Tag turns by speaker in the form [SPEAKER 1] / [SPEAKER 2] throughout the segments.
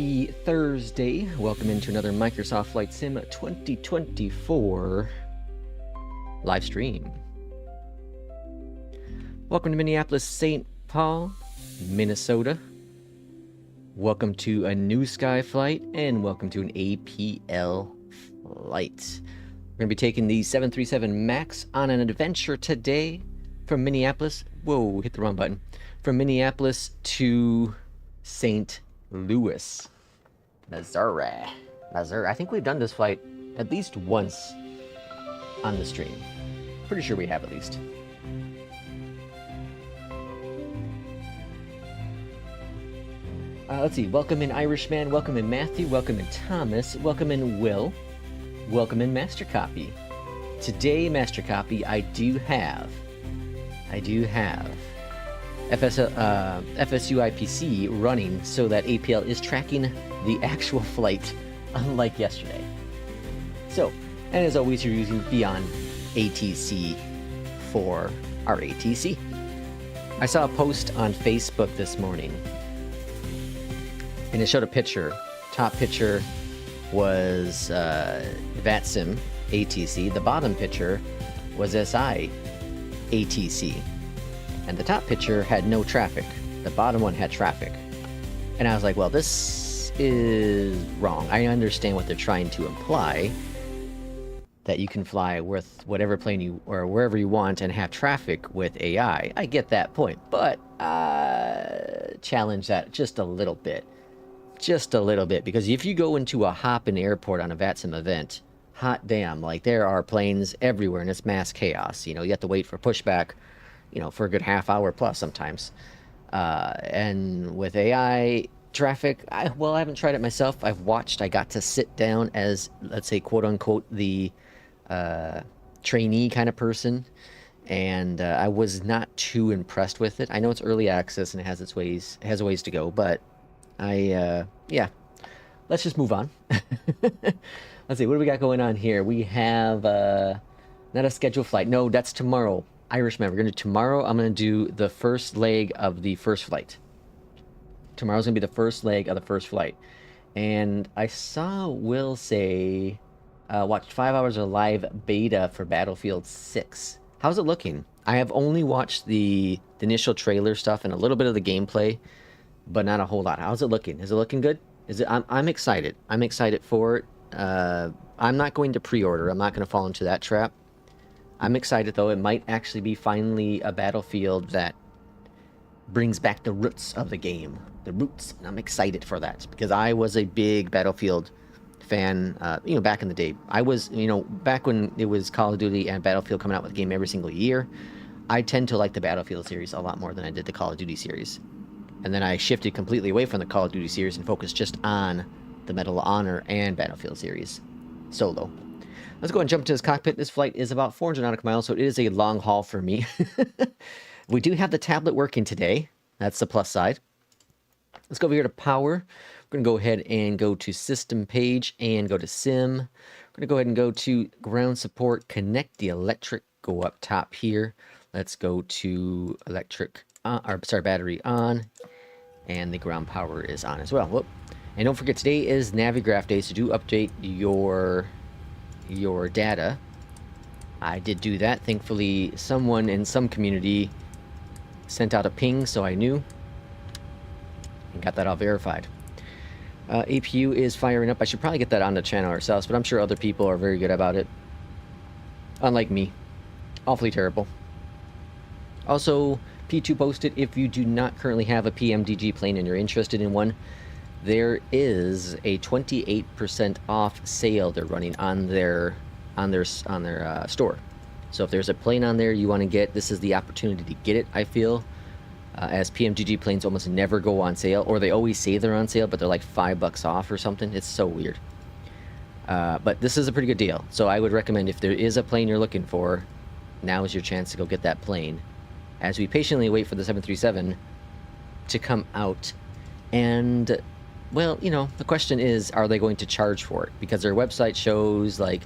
[SPEAKER 1] Happy Thursday. Welcome into another Microsoft Flight Sim 2024 live stream. Welcome to Minneapolis, St. Paul, Minnesota. Welcome to a new Sky flight, and welcome to an APL flight. We're going to be taking the 737 MAX on an adventure today from Minneapolis. Whoa, hit the wrong button. From Minneapolis to St. Louis, Missouri. I think we've done this flight at least once on the stream. Pretty sure we have at least. Let's see. Welcome in Irishman. Welcome in Matthew. Welcome in Thomas. Welcome in Will. Welcome in Master Copy. Today, Master Copy, I do have FSU IPC running so that APL is tracking the actual flight, unlike yesterday. So, and as always, you're using BeyondATC for our ATC. I saw a post on Facebook this morning, and it showed a picture. Top picture was VATSIM ATC. The bottom picture was SI ATC. And the top picture had no traffic. The bottom one had traffic. And I was like, well, this is wrong. I understand what they're trying to imply, that you can fly with whatever plane you, or wherever you want, and have traffic with AI. I get that point, but challenge that just a little bit. Just a little bit, because if you go into a hop-in airport on a VATSIM event, hot damn, like there are planes everywhere and it's mass chaos. You know, you have to wait for pushback, you know, for a good half hour plus sometimes. And with AI traffic, I haven't tried it myself. I've watched. I got to sit down as, let's say, quote unquote, the trainee kind of person, and I was not too impressed with it. I know it's early access and it has its ways, it has a ways to go, but yeah, let's just move on. Let's see, what do we got going on here? We have not a scheduled flight. No, that's tomorrow. Irishman, we're going to do tomorrow. I'm going to do the first leg of the first flight. Tomorrow's going to be the first leg of the first flight. And I saw Will say, watched 5 hours of live beta for Battlefield 6. How's it looking? I have only watched the initial trailer stuff and a little bit of the gameplay, but not a whole lot. How's it looking? Is it looking good? Is it? I'm excited. I'm excited for it. I'm not going to pre-order. I'm not going to fall into that trap. I'm excited, though. It might actually be finally a Battlefield that brings back the roots of the game. The roots. And I'm excited for that, because I was a big Battlefield fan, you know, back in the day. I was, you know, back when it was Call of Duty and Battlefield coming out with a game every single year, I tend to like the Battlefield series a lot more than I did the Call of Duty series. And then I shifted completely away from the Call of Duty series and focused just on the Medal of Honor and Battlefield series solo. Let's go and jump to this cockpit. This flight is about 400 nautical miles, so it is a long haul for me. We do have the tablet working today. That's the plus side. Let's go over here to power. We're going to go ahead and go to system page and go to sim. We're going to go ahead and go to ground support, connect the electric, go up top here. Let's go to electric, battery on, and the ground power is on as well. Whoop. And don't forget, today is Navigraph Day, so do update your data. I did do that. Thankfully, someone in some community sent out a ping, so I knew and got that all verified. APU is firing up. I should probably get that on the channel ourselves, but I'm sure other people are very good about it. Unlike me. Awfully terrible. Also, P2 posted, if you do not currently have a PMDG plane and you're interested in one, there is a 28% off sale they're running on their store. So if there's a plane on there you want to get, this is the opportunity to get it, I feel. As PMDG planes almost never go on sale, or they always say they're on sale, but they're like $5 off or something. It's so weird. But this is a pretty good deal. So I would recommend, if there is a plane you're looking for, now is your chance to go get that plane, as we patiently wait for the 737 to come out. And, well, you know, the question is, are they going to charge for it? Because their website shows, like,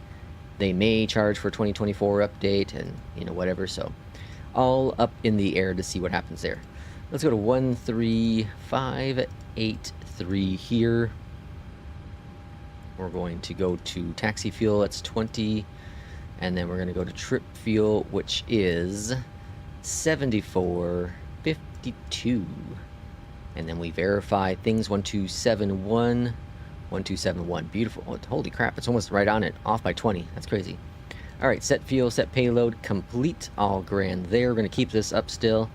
[SPEAKER 1] they may charge for 2024 update and, you know, whatever. So all up in the air to see what happens there. Let's go to 13583 here. We're going to go to taxi fuel, that's 20. And then we're going to go to trip fuel, which is 74.52. And then we verify things 1271. 1271. Beautiful. Oh, holy crap, it's almost right on it. Off by 20. That's crazy. All right, set fuel, set payload, complete. All grand there. We're going to keep this up still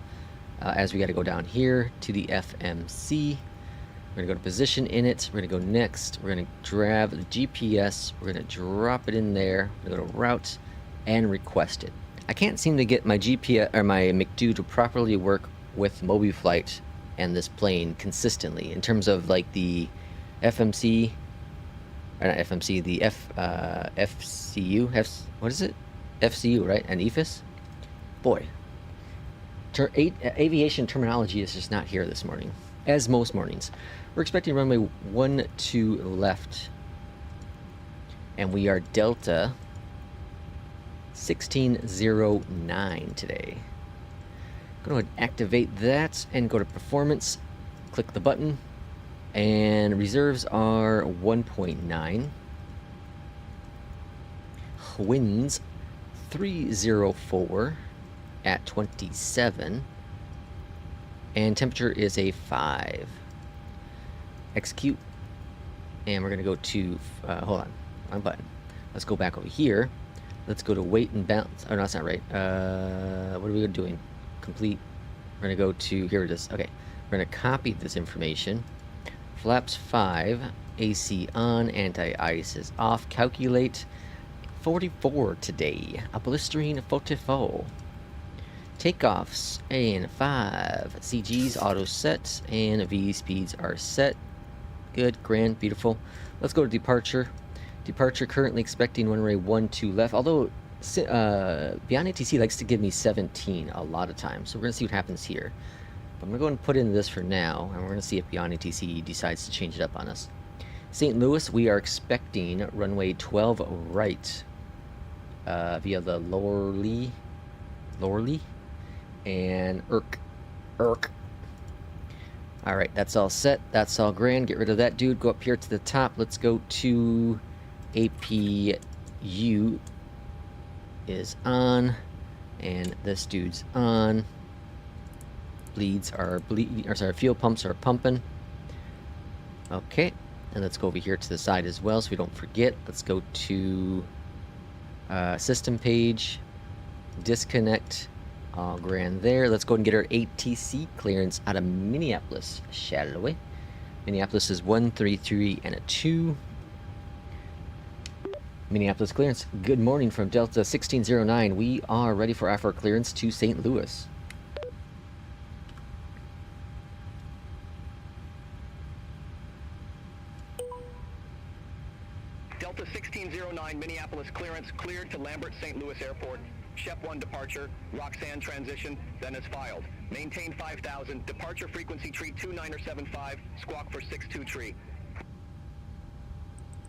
[SPEAKER 1] as we got to go down here to the FMC. We're going to go to position in it. We're going to go next. We're going to grab the GPS. We're going to drop it in there. We're going to go to route and request it. I can't seem to get my GPS or my McDo to properly work with Mobiflight and this plane consistently in terms of like the FMC, or not FMC, the FCU, what is it? FCU, right? And EFIS? Boy, aviation terminology is just not here this morning, as most mornings. We're expecting runway 12 left, and we are Delta 1609 today. Go ahead and activate that and go to performance, click the button, and reserves are 1.9. Winds 304 at 27, and temperature is a 5. Execute, and we're gonna go to hold on, wrong button. Let's go back over here. Let's go to weight and balance. Oh no, that's not right. What are we doing? Complete. We're gonna go to, here it is. Okay, we're gonna copy this information. Flaps 5, AC on, anti-ice is off. Calculate 44 today. A blistering 44. Takeoffs and 5. CGs auto set and V speeds are set. Good, grand, beautiful. Let's go to departure. Departure currently expecting runway 12 left. Although BeyondATC likes to give me 17 a lot of times, so we're gonna see what happens here. But I'm gonna go ahead and put in this for now, and we're gonna see if BeyondATC decides to change it up on us. St. Louis, we are expecting runway 12 right via the Lorley and Irk. All right, that's all set. That's all grand. Get rid of that dude. Go up here to the top. Let's go to APU is on, and this dude's on. Fuel pumps are pumping. Okay, and let's go over here to the side as well so we don't forget. Let's go to system page, disconnect, all grand there. Let's go and get our ATC clearance out of Minneapolis, shall we? Minneapolis is 133 and a 2. Minneapolis clearance. Good morning from Delta 1609. We are ready for our clearance to St. Louis.
[SPEAKER 2] Delta 1609, Minneapolis clearance cleared to Lambert St. Louis Airport. Shep 1 departure, Roxanne transition, then is filed. Maintain 5000, departure frequency tree 2975, squawk for 62 tree.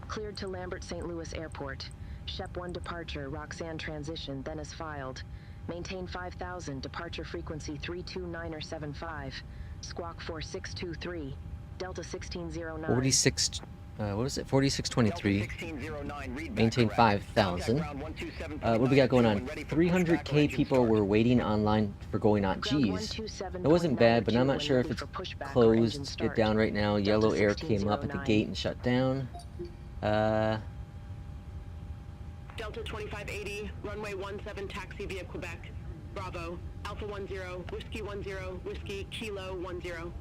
[SPEAKER 3] Cleared to Lambert St. Louis Airport. Shep 1 departure, Roxanne transition, then is filed. Maintain 5000, departure frequency 32975, squawk 4623, Delta 1609.
[SPEAKER 1] 46, what is it? 4623. Maintain 5,000. What do we got going on? 300K people were waiting online for going on. Jeez. It wasn't bad, but I'm not sure if it's closed it down right now. Yellow air came up at the gate and shut down.
[SPEAKER 4] Delta 2580, runway 17 taxi via Quebec. Bravo, Alpha 10, Whiskey 10, Whiskey Kilo 10.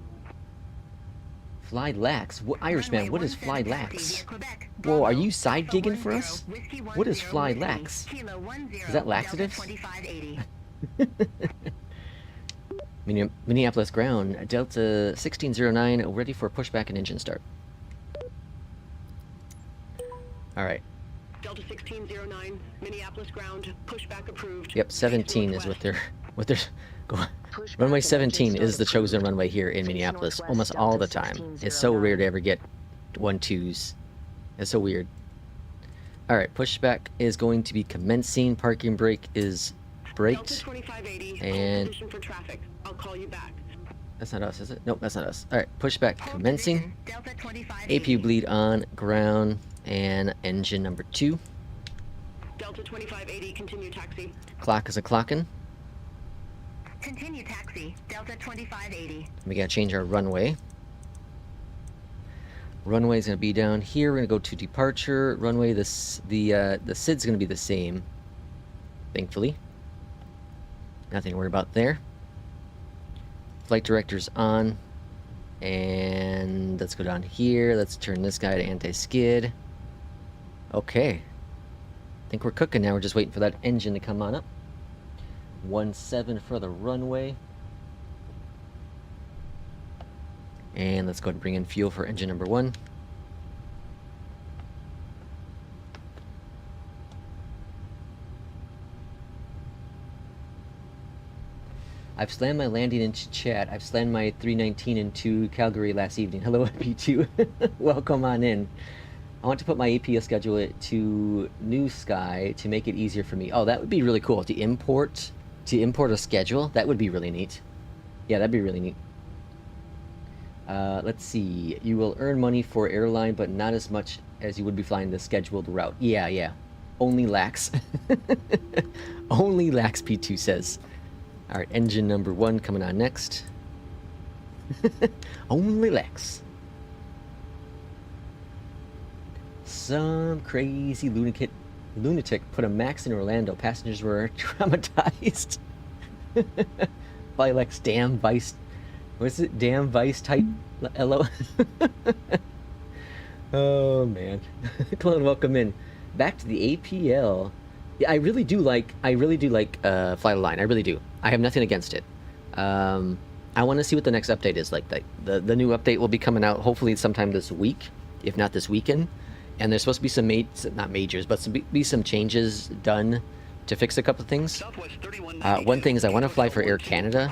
[SPEAKER 1] Fly lax? What, Irishman, what is fly lax? Whoa, are you side gigging for us? What is fly lax? Is that laxatives? Minneapolis ground, Delta 1609, ready for pushback and engine start. Alright.
[SPEAKER 4] Delta 1609, Minneapolis ground, pushback approved.
[SPEAKER 1] Yep, 17 is what they're going. Runway 17 is the chosen runway here in Minneapolis almost all the time. It's so rare to ever get 1-2s. It's so weird. Alright, pushback is going to be commencing. Parking brake is braked. And
[SPEAKER 4] for traffic. I'll call you back.
[SPEAKER 1] That's not us, is it? Nope, that's not us. Alright, pushback commencing. APU bleed on ground. And engine number 2.
[SPEAKER 4] Delta 2580, continue taxi.
[SPEAKER 1] Clock is a clockin'.
[SPEAKER 5] Continue taxi, Delta 2580.
[SPEAKER 1] We gotta change our runway. Runway is gonna be down here. We're gonna go to departure. Runway, the SID's gonna be the same, thankfully. Nothing to worry about there. Flight director's on. And let's go down here. Let's turn this guy to anti-skid. Okay. I think we're cooking now. We're just waiting for that engine to come on up. 17 for the runway. And let's go ahead and bring in fuel for engine number 1. I've slammed my landing into chat. I've slammed my 319 into Calgary last evening. Hello, MP2. Welcome on in. I want to put my APL schedule to New Sky to make it easier for me. Oh, that would be really cool. To import a schedule, that would be really neat. Yeah, that'd be really neat. Let's see. You will earn money for airline, but not as much as you would be flying the scheduled route. Yeah. Only lax. Only lax, P2 says. All right, engine number 1 coming on next. Only lax. Some crazy lunatic put a MAX in Orlando. Passengers were traumatized. Probably like damn vice. What's it? Damn vice type. Hello. Oh man. Clone, welcome in. Back to the APL. Yeah, I really do like Flight Line. I really do. I have nothing against it. I want to see what the next update is like. The new update will be coming out hopefully sometime this week, if not this weekend. And there's supposed to be some not majors, but some changes done to fix a couple of things. One thing is I want to fly for Air Canada,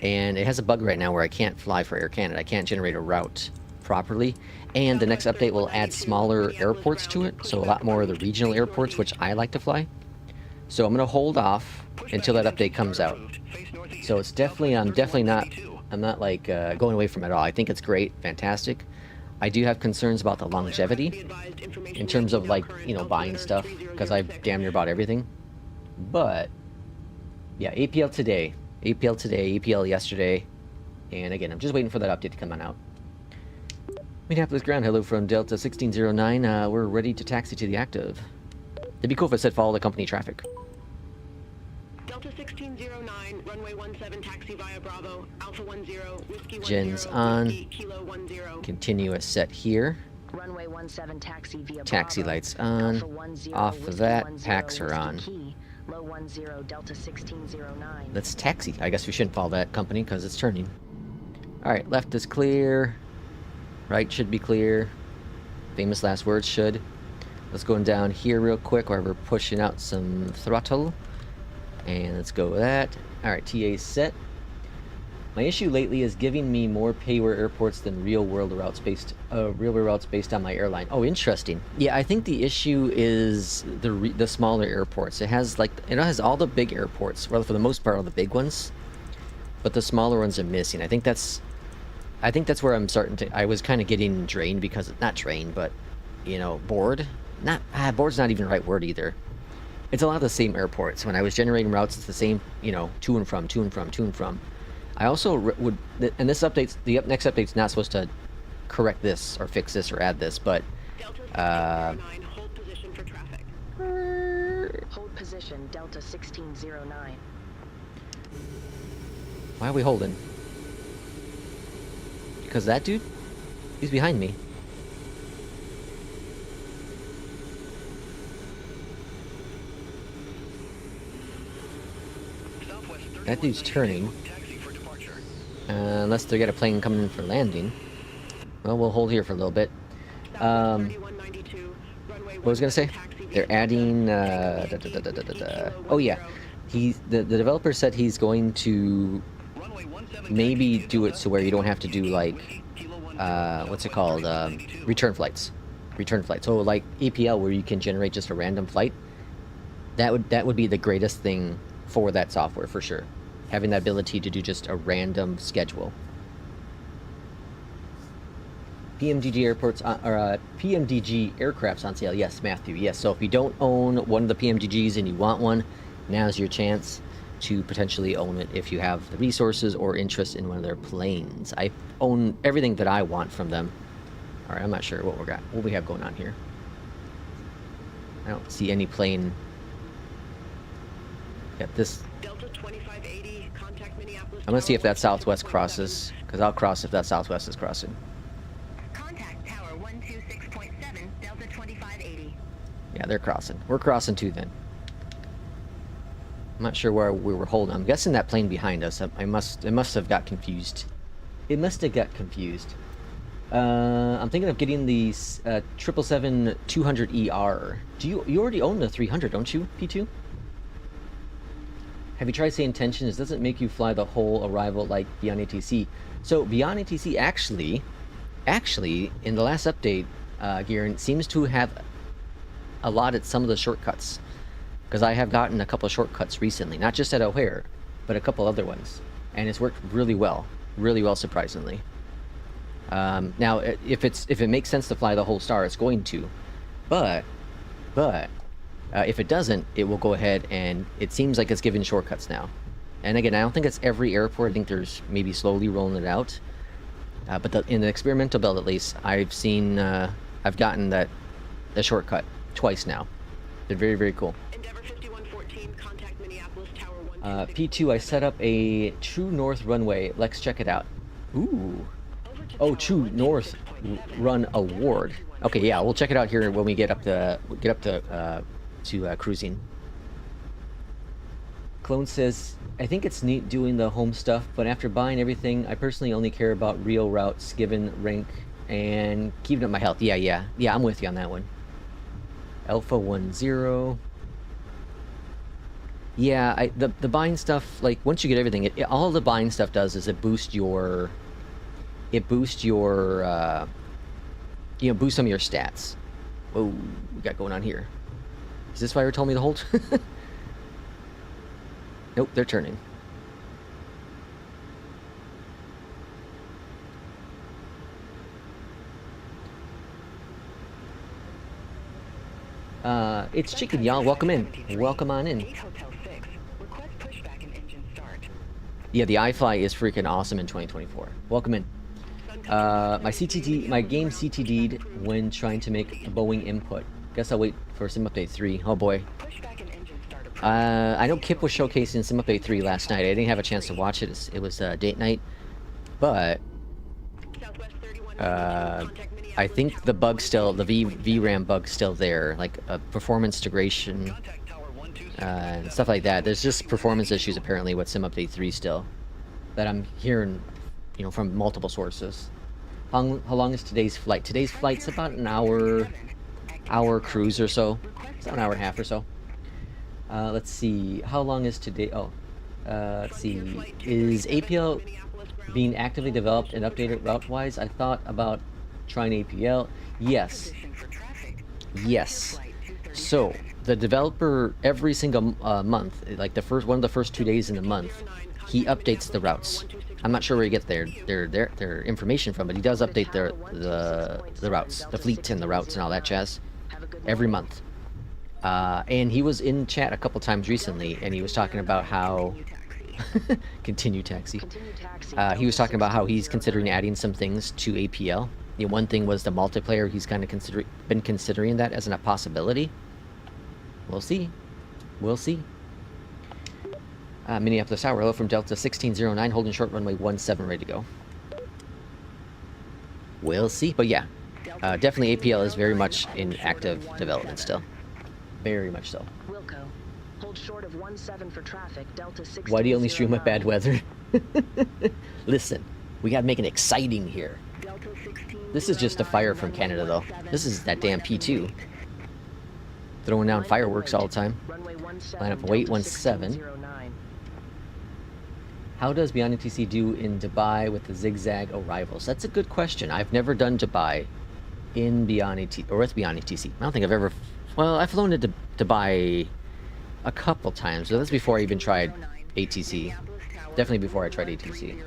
[SPEAKER 1] and it has a bug right now where I can't fly for Air Canada. I can't generate a route properly. And the next update will add smaller airports to it, so a lot more of the regional airports, which I like to fly. So I'm going to hold off until that update comes out. So it's definitely, I'm not like going away from it at all. I think it's great, fantastic. I do have concerns about the longevity in terms of like, you know, buying stuff, because I've damn near bought everything. But yeah, APL today, APL yesterday, and again, I'm just waiting for that update to come on out. Minneapolis ground, hello from Delta 1609. We're ready to taxi to the active. It'd be cool if it said follow the company traffic.
[SPEAKER 4] Delta 1609, runway 17, taxi via Bravo, Alpha 10, Whiskey 10,
[SPEAKER 1] Gen's on.
[SPEAKER 4] Whiskey, Kilo 10.
[SPEAKER 1] Continuous set here.
[SPEAKER 3] Runway 17 taxi via
[SPEAKER 1] Taxi
[SPEAKER 3] Bravo,
[SPEAKER 1] lights on.
[SPEAKER 3] Alpha 10,
[SPEAKER 1] Off of
[SPEAKER 3] Whiskey
[SPEAKER 1] that,
[SPEAKER 3] 10,
[SPEAKER 1] packs are
[SPEAKER 3] Whiskey
[SPEAKER 1] on.
[SPEAKER 3] Key, low 10, Delta 1609.
[SPEAKER 1] Let's taxi. I guess we shouldn't follow that company because it's turning. Alright, left is clear. Right should be clear. Famous last words, should. Let's go down here real quick while we're pushing out some throttle. And let's go with that. Alright, TA set. My issue lately is giving me more payware airports than real-world routes based on my airline. Oh, interesting. Yeah, I think the issue is the smaller airports. It has has all the big airports, well, for the most part, all the big ones, but the smaller ones are missing. I think that's where I'm starting to. I was kind of getting drained because not drained, but you know, bored. Bored's not even the right word either. It's a lot of the same airports. When I was generating routes, it's the same, you know, to and from. I also would, and this update's, the next update's not supposed to correct this or fix this or add this, but
[SPEAKER 4] Delta 1609, hold position for traffic.
[SPEAKER 3] Hold position, Delta 1609.
[SPEAKER 1] why are we holding? Because that dude, he's behind me. That dude's turning. Unless they got a plane coming in for landing. Well, we'll hold here for a little bit. What was I gonna say? They're adding. Oh yeah, the developer said he's going to maybe do it so where you don't have to do like what's it called? Return flights. So like APL where you can generate just a random flight. That would be the greatest thing for that software for sure. Having that ability to do just a random schedule. PMDG airports or PMDG aircrafts on sale. Yes, Matthew. Yes. So if you don't own one of the PMDGs and you want one, now's your chance to potentially own it if you have the resources or interest in one of their planes. I own everything that I want from them. All right, I'm not sure what we have going on here. I don't see any plane. Got this.
[SPEAKER 4] Delta 2580, contact Minneapolis.
[SPEAKER 1] I'm gonna see if that Southwest crosses, because I'll cross if that Southwest is crossing.
[SPEAKER 5] Contact Tower 126.7, Delta 2580.
[SPEAKER 1] Yeah, they're crossing. We're crossing too then. I'm not sure where we were holding. I'm guessing that plane behind us. It must have got confused. It must have got confused. I'm thinking of getting the 777-200ER. You already own the 300, don't you, P2? Have you tried saying tensions? Does it make you fly the whole arrival like BeyondATC? So BeyondATC actually, in the last update, Garen seems to have allotted some of the shortcuts. Because I have gotten a couple of shortcuts recently, not just at O'Hare, but a couple other ones, and it's worked really well, surprisingly. Now, if it makes sense to fly the whole star, it's going to, but if it doesn't, it will go ahead and it seems like it's giving shortcuts now. And again, I don't think it's every airport. I think there's maybe slowly rolling it out. But in the experimental build, at least, I've seen, I've gotten the shortcut twice now. They're very, very cool.
[SPEAKER 4] Endeavor 5114, contact Minneapolis Tower 126.
[SPEAKER 1] P2, I set up a True North runway. Let's check it out. Ooh. Oh, True North Run Award. Okay, yeah, we'll check it out here when we get up to cruising. Clone says, I think it's neat doing the home stuff, but after buying everything, I personally only care about real routes given rank and keeping up my health. Yeah, I'm with you on that one. Alpha 10. Yeah, the buying stuff, like once you get everything, all the buying stuff does is it boosts your boost some of your stats. Whoa, we got going on here. Is this why you told me to hold? Nope, they're turning. It's Chicken, y'all. Welcome in. Welcome on in. Yeah, the iFly is freaking awesome in 2024. Welcome in. My game CTD'd when trying to make a Boeing input. Guess I'll wait for Sim Update 3. Oh boy. I know Kip was showcasing Sim Update 3 last night. I didn't have a chance to watch it. It was date night. But I think the VRAM bug's still there, like performance degradation and stuff like that. There's just performance issues apparently with Sim Update 3 still that I'm hearing, from multiple sources. How long is today's flight? Today's flight's about an hour cruise or so. It's about an hour and a half or so. Let's see. How long is today? Oh, let's see. Is APL being actively developed and updated route-wise? I thought about trying APL. Yes. So the developer every single month, like one of the first 2 days in the month, he updates the routes. I'm not sure where he gets their information from, but he does update the routes, the fleet and the routes and all that jazz every month. And he was in chat a couple times recently, and he was talking about how continue taxi. He was talking about how he's considering adding some things to APL. One thing was the multiplayer. He's kind of been considering that as a possibility. We'll see. Minneapolis Tower, hello from Delta 1609, holding short runway 17, ready to go. We'll see, but yeah, definitely APL is very much in active development still. Very much so.
[SPEAKER 3] Wilco, hold short of 17 for traffic, Delta 1609.
[SPEAKER 1] Why do you only stream with bad weather? Listen, we gotta make it exciting here. This is just a fire from Canada, though. This is that damn P2. Throwing down fireworks all the time. Line up for 817. How does BeyondATC do in Dubai with the zigzag arrivals? That's a good question. I've never done Dubai in BeyondATC, or with BeyondATC. I don't think I've ever... Well, I've flown to Dubai a couple times, but that's before I even tried ATC. Definitely before I tried ATC.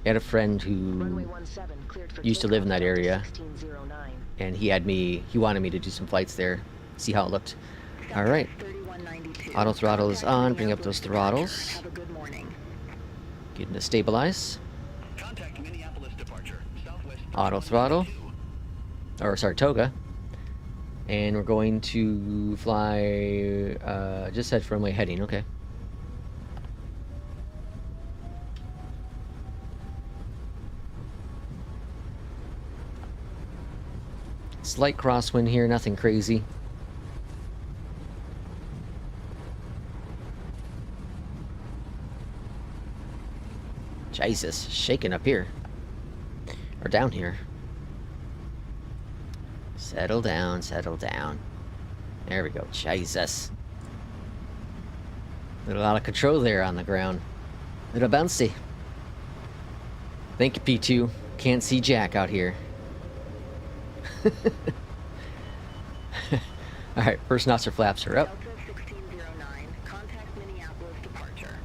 [SPEAKER 1] I had a friend
[SPEAKER 3] Runway
[SPEAKER 1] who
[SPEAKER 3] 17 cleared for
[SPEAKER 1] used to live in that
[SPEAKER 3] takeoff, Delta
[SPEAKER 1] area,
[SPEAKER 3] 1609.
[SPEAKER 1] and he wanted me to do some flights there, see how it looked. All right,
[SPEAKER 5] 3192.
[SPEAKER 1] auto throttle is
[SPEAKER 5] Contact
[SPEAKER 1] on. Bring up those
[SPEAKER 5] Minneapolis
[SPEAKER 1] throttles.
[SPEAKER 5] Have a good morning.
[SPEAKER 1] Getting to stabilize.
[SPEAKER 2] Contact Minneapolis departure. Southwest.
[SPEAKER 1] Auto throttle. Or sorry, toga. And we're going to fly. Just set runway heading. Okay. Slight crosswind here, nothing crazy. Jesus, shaking up here. Or down here. Settle down, settle down. There we go, Jesus. Little out of control there on the ground. Little bouncy. Thank you, P2. Can't see Jack out here. Alright, first nostril flaps are up.
[SPEAKER 5] Delta 1609. Contact Minneapolis departure.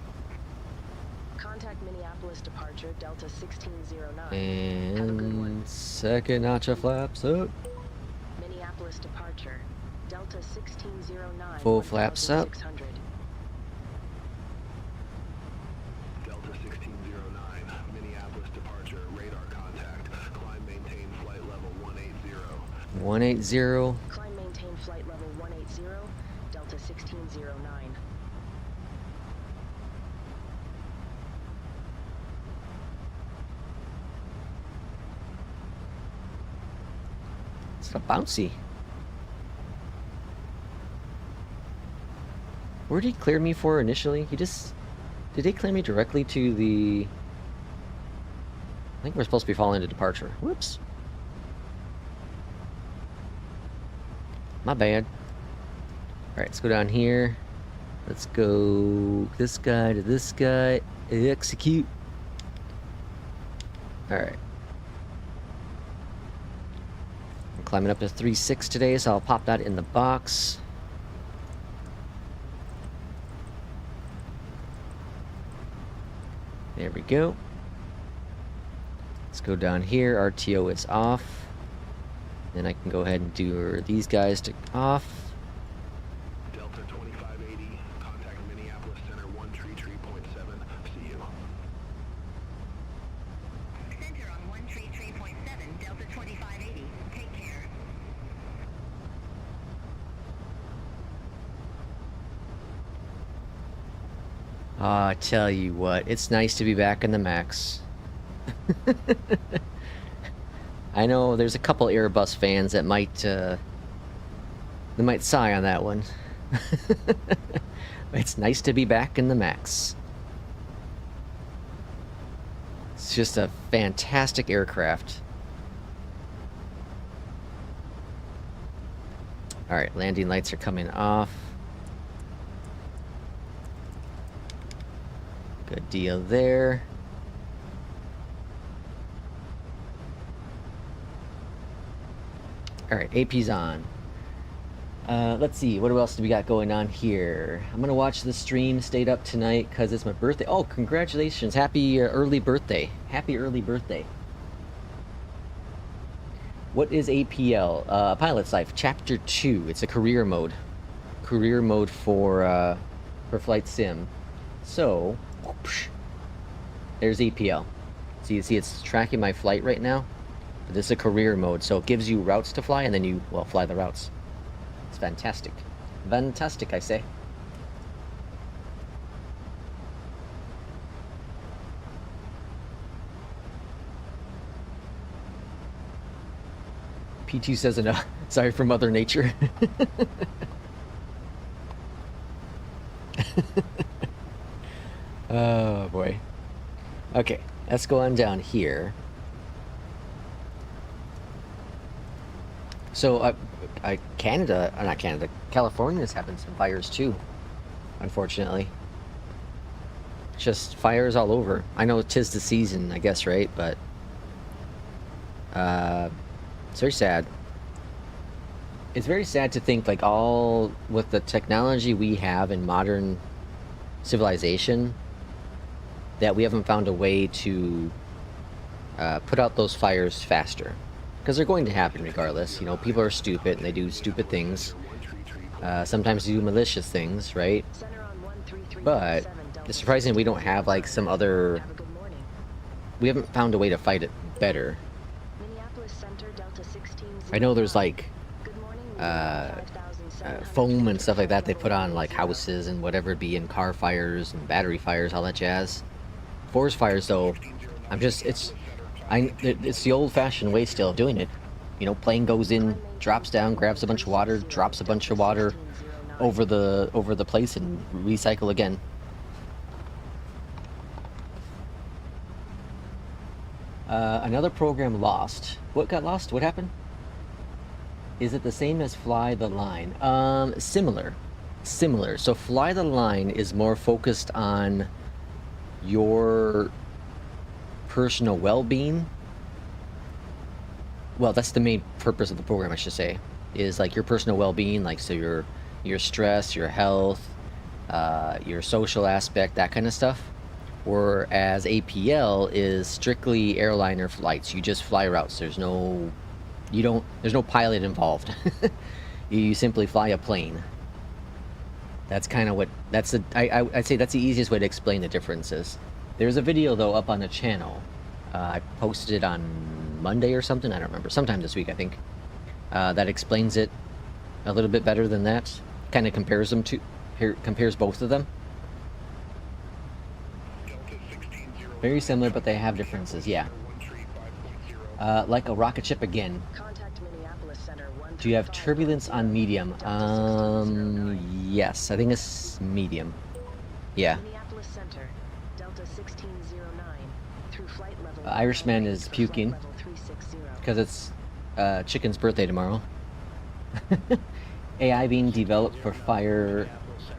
[SPEAKER 3] Contact Minneapolis departure, Delta 1609. Have a good one.
[SPEAKER 1] And second nostril flaps up.
[SPEAKER 3] Minneapolis departure, Delta 1609.
[SPEAKER 1] Full flaps up.
[SPEAKER 3] 1600.
[SPEAKER 6] Delta 1609, Minneapolis departure, radar contact. Climb, maintain flight level 180.
[SPEAKER 1] 180.
[SPEAKER 3] Climb maintain flight level 180, Delta 1609.
[SPEAKER 1] It's a bouncy. Where did he clear me for initially? He just... Did he clear me directly to the... I think we're supposed to be falling into departure. Whoops. My bad. Alright, let's go down here. Let's go this guy to this guy. Execute. Alright. I'm climbing up to 3.6 today, so I'll pop that in the box. There we go. Let's go down here. RTO is off. Then I can go ahead and do these guys to off.
[SPEAKER 6] Delta 2580, contact Minneapolis Center 133.7. See you.
[SPEAKER 5] Center on 133.7, Delta 2580. Take care.
[SPEAKER 1] I tell you what, it's nice to be back in the Max. I know there's a couple Airbus fans that might sigh on that one. It's nice to be back in the Max. It's just a fantastic aircraft. Alright, landing lights are coming off. Good deal there. Alright, AP's on. Let's see, what else do we got going on here? I'm gonna watch the stream, stayed up tonight because it's my birthday. Oh, congratulations. Happy early birthday. Happy early birthday. What is APL? Pilot's Life, Chapter 2. It's a career mode. Career mode for Flight Sim. So, whoosh, there's APL. So you see it's tracking my flight right now. But this is a career mode, so it gives you routes to fly, and then you, well, fly the routes. It's fantastic. Fantastic, I say. P2 says enough. Sorry for Mother Nature. Oh boy. Okay, let's go on down here. So, California's having some fires too, unfortunately. Just fires all over. I know 'tis the season, I guess, right? But, it's very sad. It's very sad to think, like, all with the technology we have in modern civilization, that we haven't found a way to put out those fires faster. Because they're going to happen regardless. You know, people are stupid and they do stupid things. Sometimes they do malicious things, right? But it's surprising we don't have like some other... We haven't found a way to fight it better. I know there's like foam and stuff like that they put on like houses and whatever it be, in car fires and battery fires, all that jazz. Forest fires though, it's the old-fashioned way still of doing it. You know, plane goes in, drops down, grabs a bunch of water, drops a bunch of water over the place, and recycle again. Another program lost. What got lost? What happened? Is it the same as Fly the Line? Similar. So Fly the Line is more focused on your personal well-being. Well, that's the main purpose of the program, I should say, is like your personal well-being, like so your stress, your health, your social aspect, that kind of stuff. Whereas APL is strictly airliner flights. You just fly routes. There's no pilot involved. You simply fly a plane. That's kind of what I'd say that's the easiest way to explain the differences. There's a video though up on the channel. I posted it on Monday or something. I don't remember. Sometime this week, I think. That explains it a little bit better than that. Kind of compares both of them. Very similar, but they have differences. Yeah. Like a rocket ship again. Do you have turbulence on medium? Yes, I think it's medium. Yeah. Irishman is puking because it's Chicken's birthday tomorrow. AI being developed for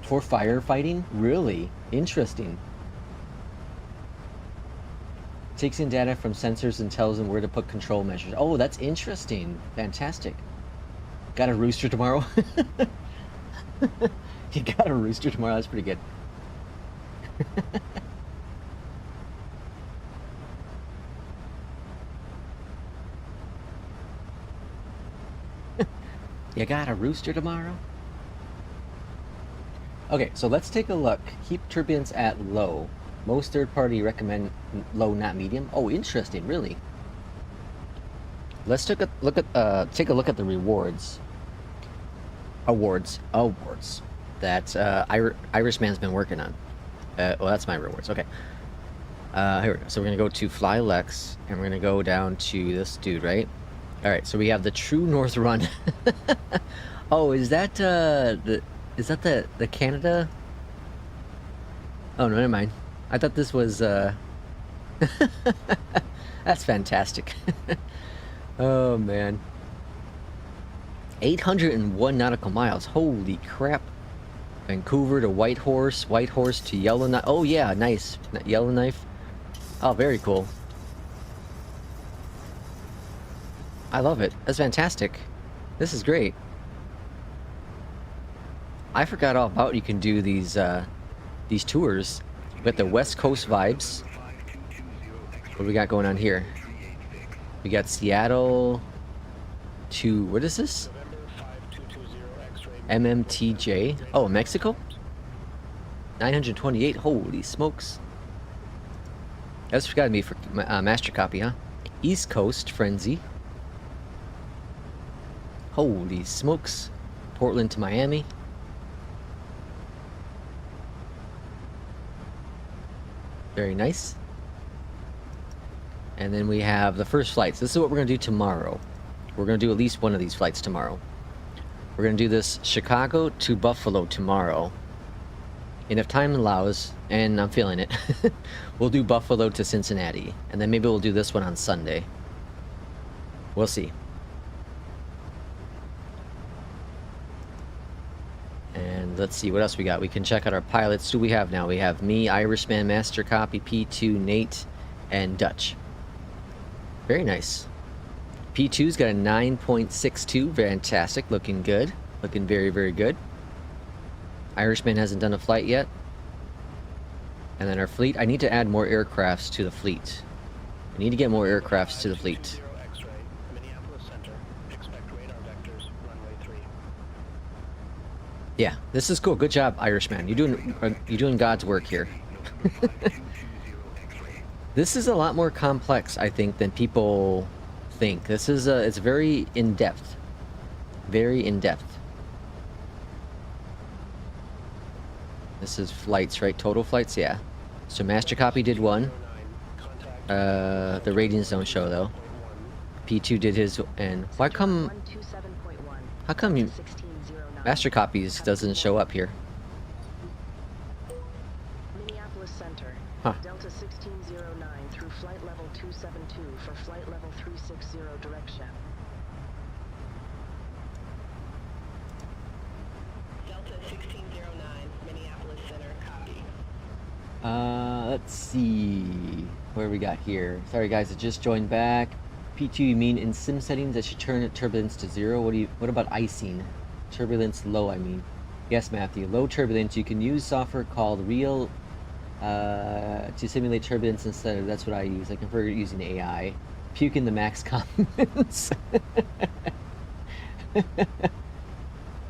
[SPEAKER 1] firefighting? Really? Interesting. Takes in data from sensors and tells them where to put control measures. Oh, that's interesting. Fantastic. Got a rooster tomorrow? You got a rooster tomorrow? That's pretty good. You got a rooster tomorrow? Okay, so let's take a look. Keep turbulence at low. Most third-party recommend low, not medium. Oh, interesting, really. Let's take a look at the rewards. Awards that Irishman's been working on. Well, that's my rewards. Okay. Here we go. So we're gonna go to Fly Lex, and we're gonna go down to this dude, right? All right. So we have the True North Run. Oh, is that the Canada? Oh no, never mind. I thought this was. That's fantastic. Oh man. 801 nautical miles. Holy crap. Vancouver to Whitehorse to Yellowknife. Oh yeah, nice. Yellowknife. Oh, very cool. I love it. That's fantastic. This is great. I forgot all about you can do these tours. We got the West Coast vibes. What do we got going on here? We got Seattle to, what is this? MMTJ. Oh, Mexico? 928. Holy smokes. That's gotta be for master copy, huh? East Coast Frenzy. Holy smokes. Portland to Miami. Very nice. And then we have the first flights. This is what we're going to do tomorrow. We're going to do at least one of these flights tomorrow. We're going to do this Chicago to Buffalo tomorrow. And if time allows, and I'm feeling it, we'll do Buffalo to Cincinnati. And then maybe we'll do this one on Sunday. We'll see. And let's see what else we got. We can check out our pilots. Who do we have now? We have me, Irishman, Master Copy, P2, Nate, and Dutch. Very nice. P2's got a 9.62. Fantastic. Looking good. Looking very, very good. Irishman hasn't done a flight yet. And then our fleet. I need to add more aircrafts to the fleet. We need to get more aircrafts to the fleet.
[SPEAKER 6] 0 X-ray, Minneapolis Center. Expect radar vectors, runway 3.
[SPEAKER 1] Yeah, this is cool. Good job, Irishman. You're doing God's work here. This is a lot more complex, I think, than people think. This is it's very in depth. Very in depth. This is flights, right? Total flights, yeah. So master copy did one. The ratings don't show though. P2 did his, and why come?
[SPEAKER 3] 127.1.
[SPEAKER 1] How come you,
[SPEAKER 3] 1609.
[SPEAKER 1] master copies doesn't show up here?
[SPEAKER 3] Minneapolis Center.
[SPEAKER 1] Huh.
[SPEAKER 3] Delta 1609 through flight level 272 for flight level 360 direct ship.
[SPEAKER 4] Delta 1609, Minneapolis Center, copy.
[SPEAKER 1] Let's see where we got here. Sorry guys, I just joined back. P2, you mean in sim settings I should turn turbulence to 0? What about icing? Turbulence low, I mean. Yes, Matthew. Low turbulence. You can use software called Real to simulate turbulence instead of, that's what I use. I prefer using AI. Puke in the max comments.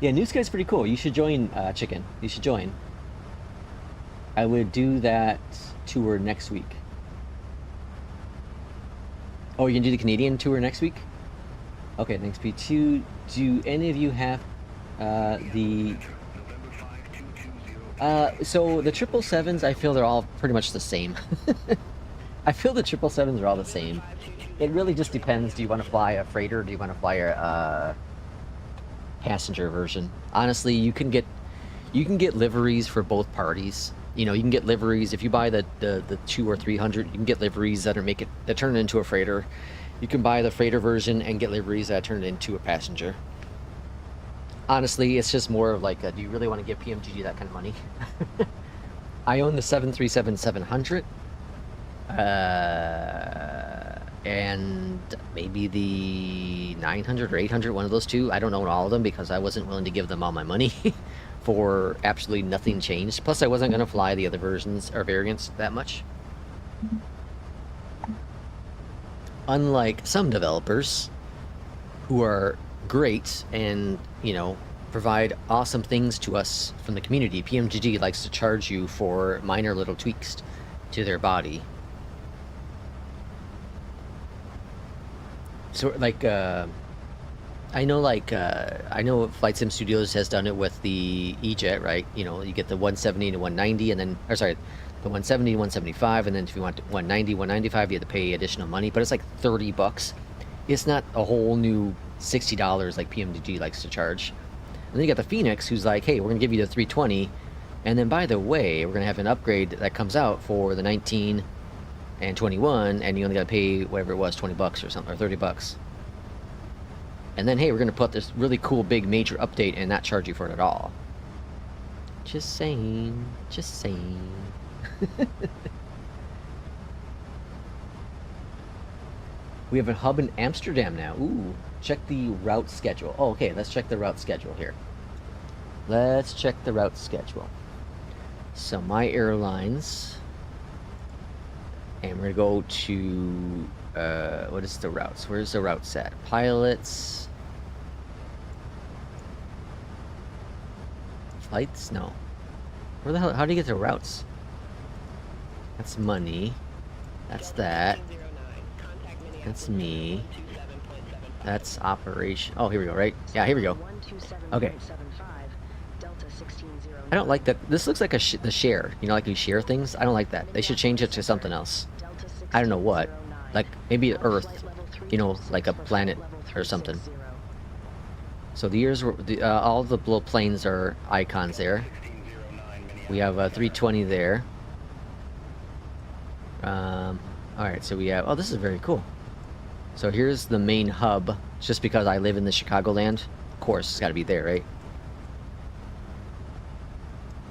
[SPEAKER 1] Yeah, New Sky's pretty cool. You should join, Chicken. You should join. I would do that tour next week. Oh, you can do the Canadian tour next week? Okay, thanks, P2. Do any of you have the... so the 777s, I feel they're all pretty much the same. I feel the 777s are all the same. It really just depends. Do you want to fly a freighter or do you want to fly a passenger version? Honestly, you can get liveries for both parties. You know, you can get liveries if you buy the 2 or 300. You can get liveries that turn it into a freighter. You can buy the freighter version and get liveries that turn it into a passenger. Honestly, it's just more of like, do you really want to give PMDG that kind of money? I own the 737-700, and maybe the 900 or 800, one of those two. I don't own all of them because I wasn't willing to give them all my money for absolutely nothing changed. Plus, I wasn't going to fly the other versions or variants that much. Unlike some developers who are great and, you know, provide awesome things to us from the community. PMDG likes to charge you for minor little tweaks to their body. So like I know Flight Sim Studios has done it with the EJET, right? You know, you get the 170 to 190 and then, or sorry, the 170 to 175, and then if you want 190, 195, you have to pay additional money, but it's like $30. It's not a whole new $60 like PMDG likes to charge. And then you got the FENIX, who's like, hey, we're gonna give you the 320, and then by the way, we're gonna have an upgrade that comes out for the 19 and 21, and you only gotta pay whatever it was, $20 or something, or $30. And then, hey, we're gonna put this really cool big major update and not charge you for it at all. Just saying, just saying. We have a hub in Amsterdam now. Ooh, check the route schedule. Oh, okay, let's check the route schedule here. Let's check the route schedule. So my airlines, and we're gonna go to what is the routes? Where's the route set? Pilots, flights? No. Where the hell? How do you get to routes? That's money. That's that. That's me. That's operation. Oh, here we go, right? Yeah, here we go. Okay. I don't like that. This looks like the share. You know, like you share things. I don't like that. They should change it to something else. I don't know what. Like maybe Earth. You know, like a planet or something. So the years were all the little planes are icons there. We have a 320 there. All right, so we have. Oh, this is very cool. So here's the main hub. Just because I live in the Chicagoland, of course, it's got to be there, right?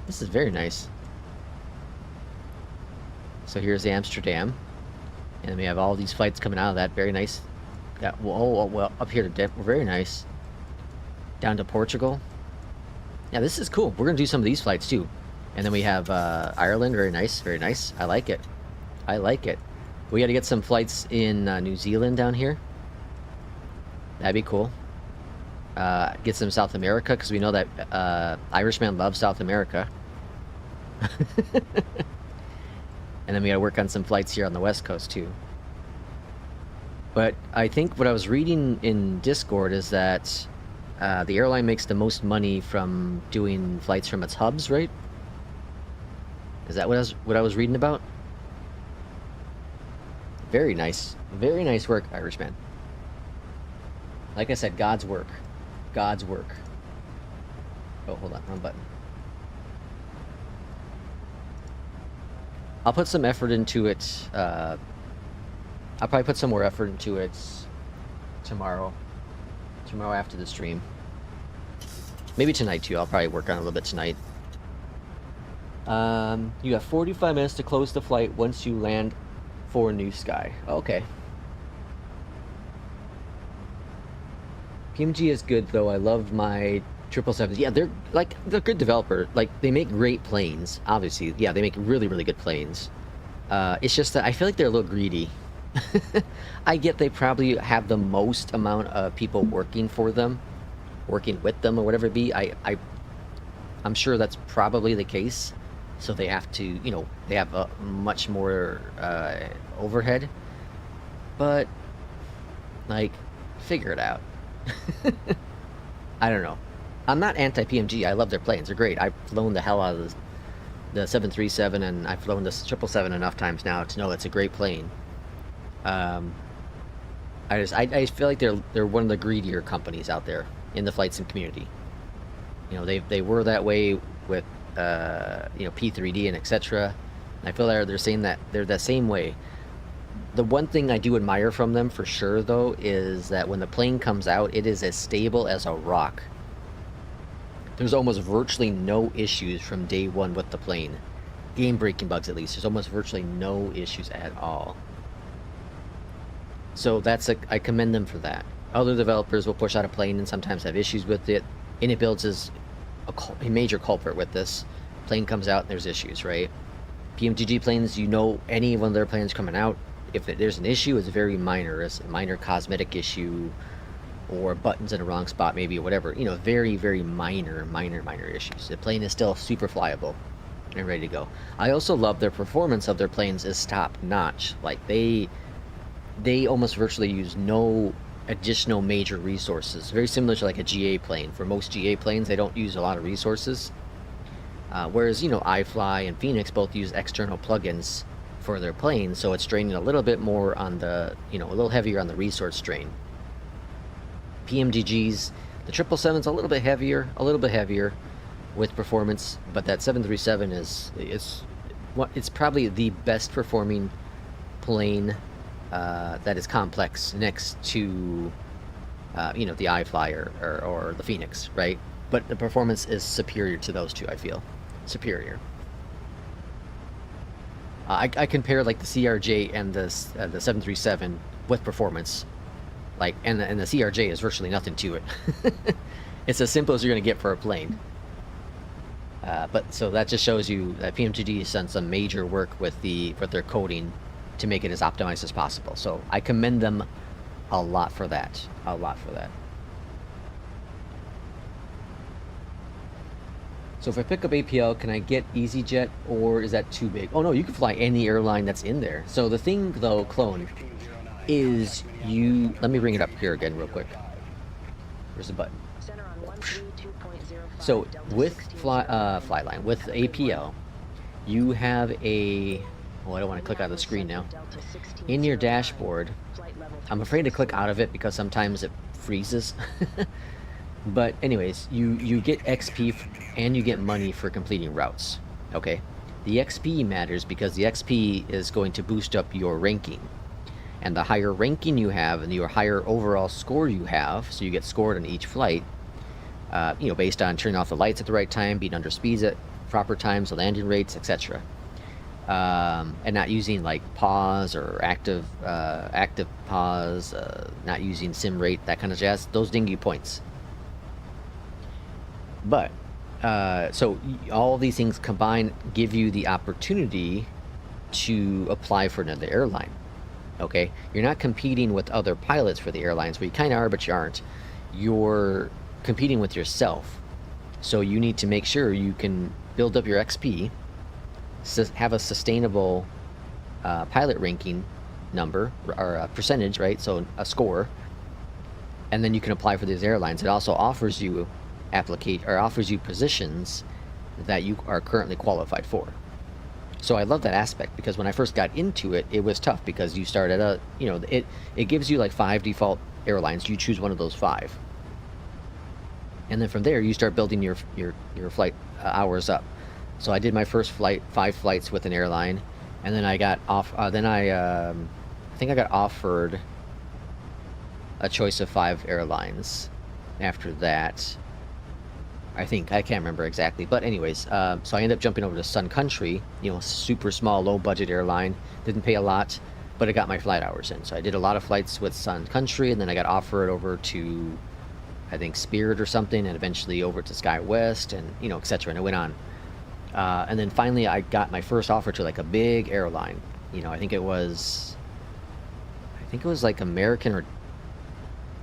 [SPEAKER 1] This is very nice. So here's Amsterdam, and then we have all these flights coming out of that. Very nice. Yeah. Well, up here to Dip. Very nice. Down to Portugal. Yeah, this is cool. We're gonna do some of these flights too. And then we have Ireland. Very nice. Very nice. I like it. I like it. We got to get some flights in New Zealand down here. That'd be cool. Get some South America, because we know that Irishman loves South America. And then we got to work on some flights here on the West Coast too. But I think what I was reading in Discord is that the airline makes the most money from doing flights from its hubs, right? Is that what I was reading about? Very nice work, Irishman. Like I said, God's work. God's work. Oh, hold on, wrong button. I'll put some effort into it. I'll probably put some more effort into it tomorrow. Tomorrow after the stream. Maybe tonight too. I'll probably work on it a little bit tonight. You have 45 minutes to close the flight once you land for New Sky. Okay. PMG is good though. I love my 777s. Yeah, they're good developer. Like, they make great planes. Obviously, yeah, they make really good planes. It's just that I feel like they're a little greedy. I get they probably have the most amount of people working for them, working with them, or whatever it be. I'm sure that's probably the case. So they have to, you know, they have a much more overhead. But, like, figure it out. I don't know. I'm not anti-PMG. I love their planes. They're great. I've flown the hell out of the 737, and I've flown the 777 enough times now to know it's a great plane. I feel like they're one of the greedier companies out there in the flight sim community. You know, they were that way with you know, P3D and etc. I feel like they're saying that they're the same way. The one thing I do admire from them for sure though is that when the plane comes out, it is as stable as a rock. There's almost virtually no issues from day one with the plane. Game breaking bugs at least. There's almost virtually no issues at all. So I commend them for that. Other developers will push out a plane and sometimes have issues with it. Builds is a major culprit with this. Plane comes out and there's issues, right? PMDG planes, you know, any one of their planes coming out, if there's an issue, it's very minor. It's a minor cosmetic issue, or buttons in the wrong spot maybe, or whatever. You know, very minor issues. The plane is still super flyable and ready to go. I also love their performance of their planes is top notch. Like, they almost virtually use no additional major resources. Very similar to like a GA plane. For most GA planes, they don't use a lot of resources. Whereas, you know, iFly and FENIX both use external plugins for their planes, so it's draining a little bit more on the, you know, a little heavier on the resource drain. PMDGs, the 777's a little bit heavier with performance, but that 737 it's probably the best performing plane that is complex next to you know, the iFly or the FENIX, right? But the performance is superior to those two, I feel. Superior. I compare like the CRJ and the 737 with performance, like, and the CRJ is virtually nothing to it. It's as simple as you're going to get for a plane. But so that just shows you that PMDG has done some major work with their coding to make it as optimized as possible. So I commend them a lot for that. A lot for that. So if I pick up APL, can I get EasyJet, or is that too big? Oh no, you can fly any airline that's in there. So the thing though, Clone, is you... Let me bring it up here again real quick. Where's the button? So with Flyline, with APL, you have a... Oh, I don't want to click out of the screen now. In your dashboard, I'm afraid to click out of it because sometimes it freezes. But anyways, you get XP and you get money for completing routes. Okay, the XP matters because the XP is going to boost up your ranking, and the higher ranking you have and your higher overall score you have, so you get scored on each flight, you know, based on turning off the lights at the right time, being under speeds at proper times, the landing rates, etc. And not using like pause or active pause, not using sim rate, that kind of jazz. Those ding you points. But so all these things combined give you the opportunity to apply for another airline. Okay, you're not competing with other pilots for the airlines, but you kind of are, but you aren't. You're competing with yourself. So you need to make sure you can build up your XP, have a sustainable pilot ranking number or a percentage, right? So a score, and then you can apply for these airlines. It also offers you positions that you are currently qualified for. So I love that aspect, because when I first got into it, it was tough because you start at a, you know, it gives you like 5 default airlines. You choose one of those 5, and then from there you start building your flight hours up. So I did my first 5 flights with an airline, and then I got off. I think I got offered a choice of 5 airlines after that. I can't remember exactly, but anyways, so I ended up jumping over to Sun Country, you know, super small, low budget airline, didn't pay a lot, but it got my flight hours in. So I did a lot of flights with Sun Country, and then I got offered over to, I think, Spirit or something, and eventually over to SkyWest, and, you know, etc. And it went on. And then finally I got my first offer to like a big airline. You know, I think it was like American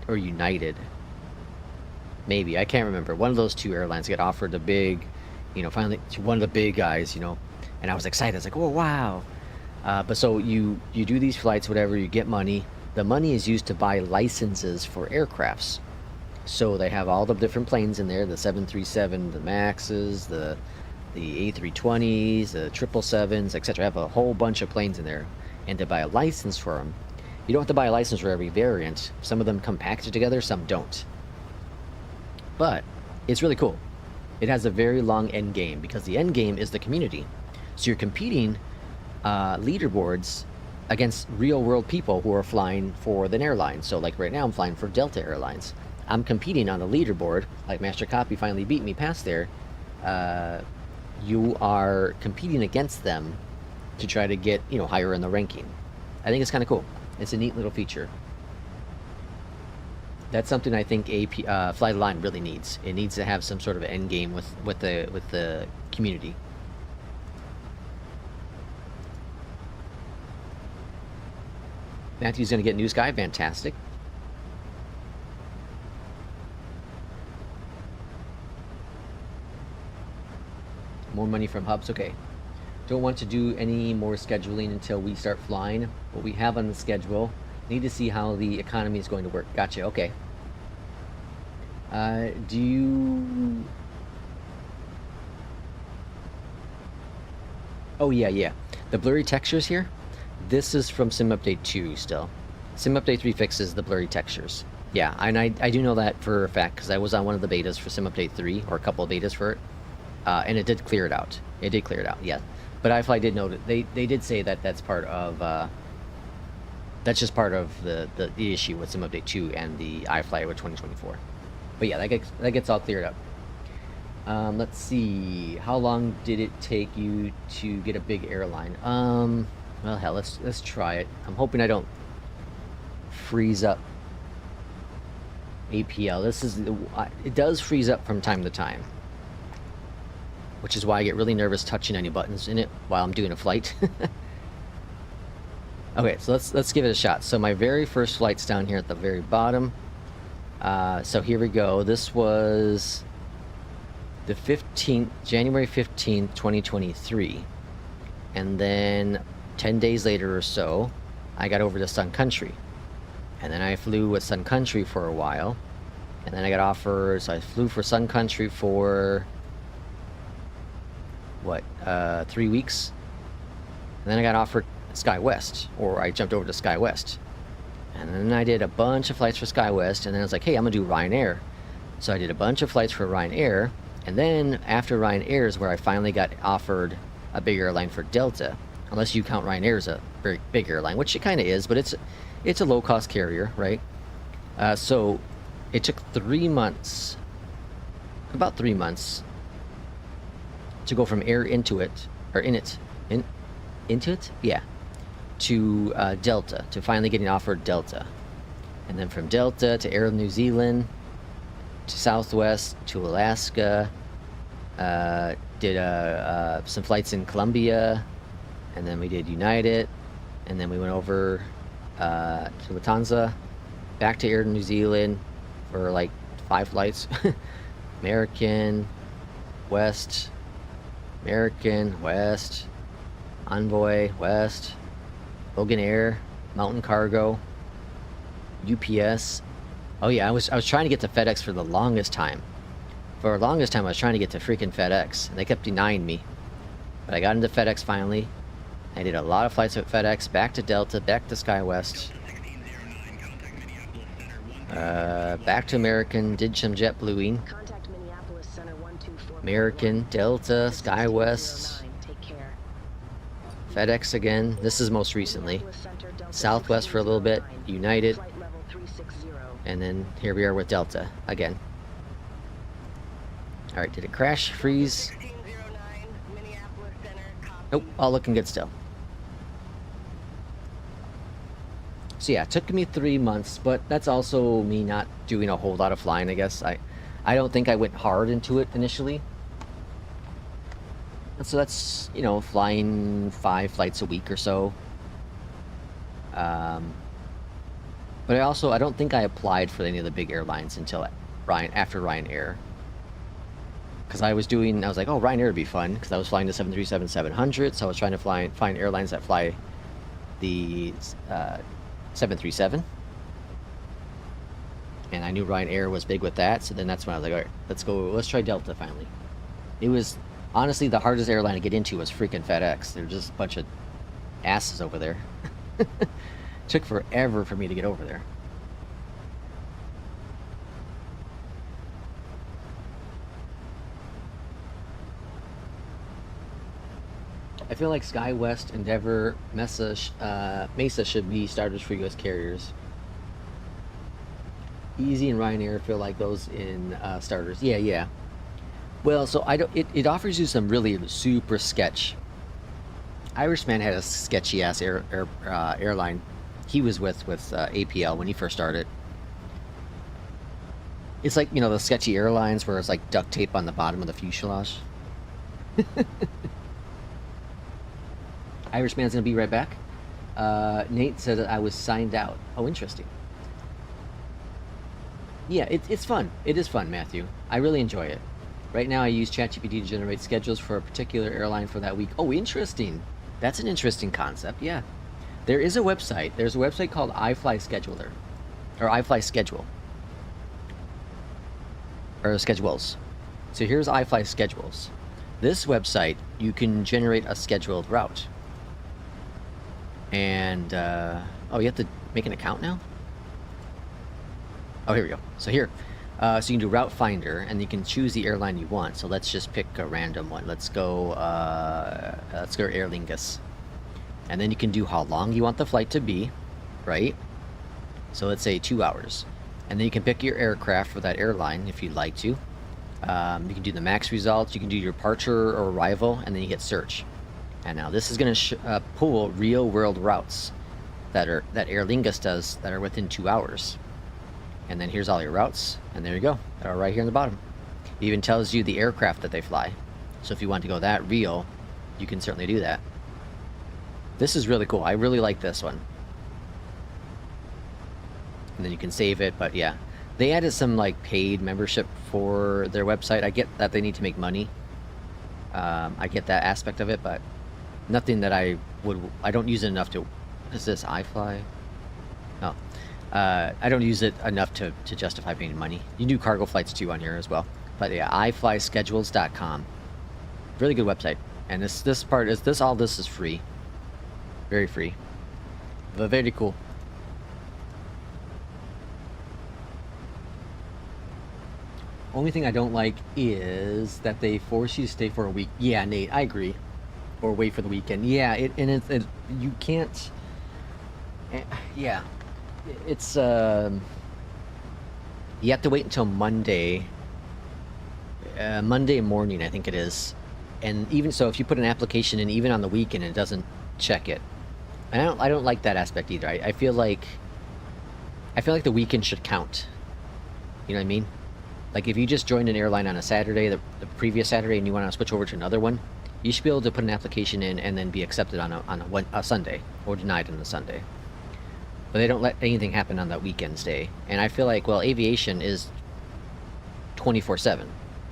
[SPEAKER 1] or United. Maybe, I can't remember. One of those 2 airlines got offered a big, you know, finally to one of the big guys, you know, and I was excited. I was like, oh, wow. But so you do these flights, whatever, you get money. The money is used to buy licenses for aircrafts. So they have all the different planes in there, the 737, the Maxes, the A320s, the 777s, etc. I have a whole bunch of planes in there. And to buy a license for them, you don't have to buy a license for every variant. Some of them come packaged together, some don't. But it's really cool. It has a very long end game, because the end game is the community. So you're competing leaderboards against real world people who are flying for an airline. So like right now I'm flying for Delta Airlines. I'm competing on a leaderboard. Like Master Copy finally beat me past there. You are competing against them to try to get, you know, higher in the ranking. I think it's kind of cool. It's a neat little feature. That's something I think Flight Line really needs. It needs to have some sort of end game with the community. Matthew's going to get New Sky. Fantastic. More money from hubs. Okay. Don't want to do any more scheduling until we start flying. What we have on the schedule. Need to see how the economy is going to work. Gotcha. Okay. Do you... Oh, yeah. The blurry textures here, this is from Sim Update 2 still. Sim Update 3 fixes the blurry textures. Yeah, and I do know that for a fact, because I was on one of the betas for Sim Update 3, or a couple of betas for it, and it did clear it out. It did clear it out, yeah. But iFly did note it. They did say that that's part of... that's just part of the issue with Sim Update 2 and the iFly with 2024. But yeah, that gets all cleared up. Let's see. How long did it take you to get a big airline? Well, hell, let's try it. I'm hoping I don't freeze up APL. It does freeze up from time to time, which is why I get really nervous touching any buttons in it while I'm doing a flight. Okay, so let's give it a shot. So my very first flight's down here at the very bottom. So here we go. This was the 15th, January 15th, 2023. And then 10 days later or so, I got over to Sun Country. And then I flew with Sun Country for a while. And then I got offered, so I flew for Sun Country for, what, 3 weeks? And then I got offered SkyWest, or I jumped over to SkyWest. And then I did a bunch of flights for SkyWest, and then I was like, hey, I'm gonna do Ryanair. So I did a bunch of flights for Ryanair, and then after Ryanair is where I finally got offered a big airline for Delta. Unless you count Ryanair as a very big airline, which it kind of is, but it's a low-cost carrier, right? So it took 3 months, about 3 months, to go from air into it, or into it? Yeah. To Delta, to finally getting offered Delta. And then from Delta to Air New Zealand, to Southwest, to Alaska, did some flights in Colombia, and then we did United, and then we went over to Lufthansa, back to Air New Zealand for like 5 flights. American, West, American, West, Envoy, West, Logan Air, Mountain Cargo, UPS. Oh yeah, I was trying to get to FedEx for the longest time. For the longest time, I was trying to get to freaking FedEx, and they kept denying me. But I got into FedEx finally. I did a lot of flights with FedEx, back to Delta, back to SkyWest, back to American, did some JetBlueing.
[SPEAKER 3] Contact Minneapolis Center 124.
[SPEAKER 1] American, Delta, SkyWest,
[SPEAKER 3] Take care.
[SPEAKER 1] FedEx again. This is most recently. Southwest for a little bit, United,
[SPEAKER 3] Flight level 360.
[SPEAKER 1] and then here we are with Delta again. Alright, did it crash, freeze?
[SPEAKER 5] 1609, Minneapolis Center, copy.
[SPEAKER 1] Nope, all looking good still. So yeah, it took me 3 months, but that's also me not doing a whole lot of flying, I guess. I don't think I went hard into it initially. And so that's, you know, flying 5 flights a week or so. But I don't think I applied for any of the big airlines until after Ryanair. Because I was like, oh, Ryanair would be fun, because I was flying the 737-700, so I was trying to find airlines that fly the 737. And I knew Ryanair was big with that, so then that's when I was like, all right, let's try Delta finally. It was, honestly, the hardest airline to get into was freaking FedEx. They're just a bunch of asses over there. Took forever for me to get over there. I feel like SkyWest, Endeavor, Mesa should be starters for U.S. carriers. Easy and Ryanair feel like those in starters. Yeah. Well, so it offers you some really super sketch. Irishman had a sketchy ass airline he was with APL when he first started. It's like, you know, the sketchy airlines where it's like duct tape on the bottom of the fuselage. Irishman's gonna be right back. Nate said that I was signed out. Oh, interesting. Yeah, it's fun. It is fun, Matthew. I really enjoy it. Right now I use ChatGPT to generate schedules for a particular airline for that week. Oh, interesting. That's an interesting concept, yeah. There is a website. There's a website called iFly Scheduler. Or iFly Schedule. Or Schedules. So here's iFly Schedules. This website, you can generate a scheduled route. And, oh, you have to make an account now? Oh, here we go. So here, so you can do Route Finder, and you can choose the airline you want. So let's just pick a random one. Let's go Aer Lingus. And then you can do how long you want the flight to be, right? So let's say 2 hours. And then you can pick your aircraft for that airline if you'd like to. You can do the max results, you can do your departure or arrival, and then you hit search. And now this is going to pull real world routes that Aer Lingus does that are within 2 hours. And then here's all your routes, and there you go. They're right here in the bottom. It even tells you the aircraft that they fly. So if you want to go that real, you can certainly do that. This is really cool. I really like this one. And then you can save it, but yeah. They added some like paid membership for their website. I get that they need to make money. I get that aspect of it, but nothing that I don't use it enough to... Is this iFly? No. I don't use it enough to justify paying money. You do cargo flights too on here as well. But yeah, iFlyschedules.com. Really good website. And all this is free. Very free. But very cool. Only thing I don't like is that they force you to stay for a week. Yeah, Nate, I agree. Or wait for the weekend. Yeah, you can't... Yeah. It's, you have to wait until Monday. Monday morning, I think it is. And even so, if you put an application in even on the weekend, it doesn't check it. And I don't like that aspect either. I feel like the weekend should count. You know what I mean? Like if you just joined an airline on a Saturday, the previous Saturday, and you want to switch over to another one, you should be able to put an application in and then be accepted on a Sunday or denied on a Sunday. but they don't let anything happen on that weekend stay. And I feel like, well, aviation is 24/7.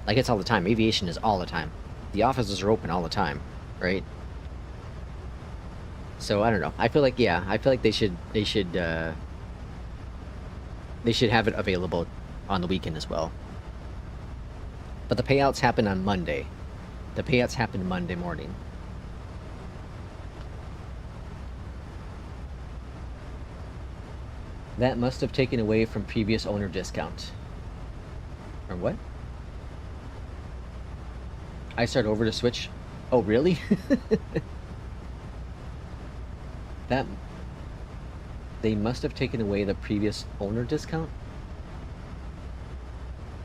[SPEAKER 1] Like, it's all the time. Aviation is all the time. The offices are open all the time, right? So I don't know. I feel like, yeah, I feel like they should have it available on the weekend as well. But the payouts happen on Monday. The payouts happen Monday morning. That must have taken away from previous owner discount. Or what? I start over to switch. Oh, really? That they must have taken away the previous owner discount?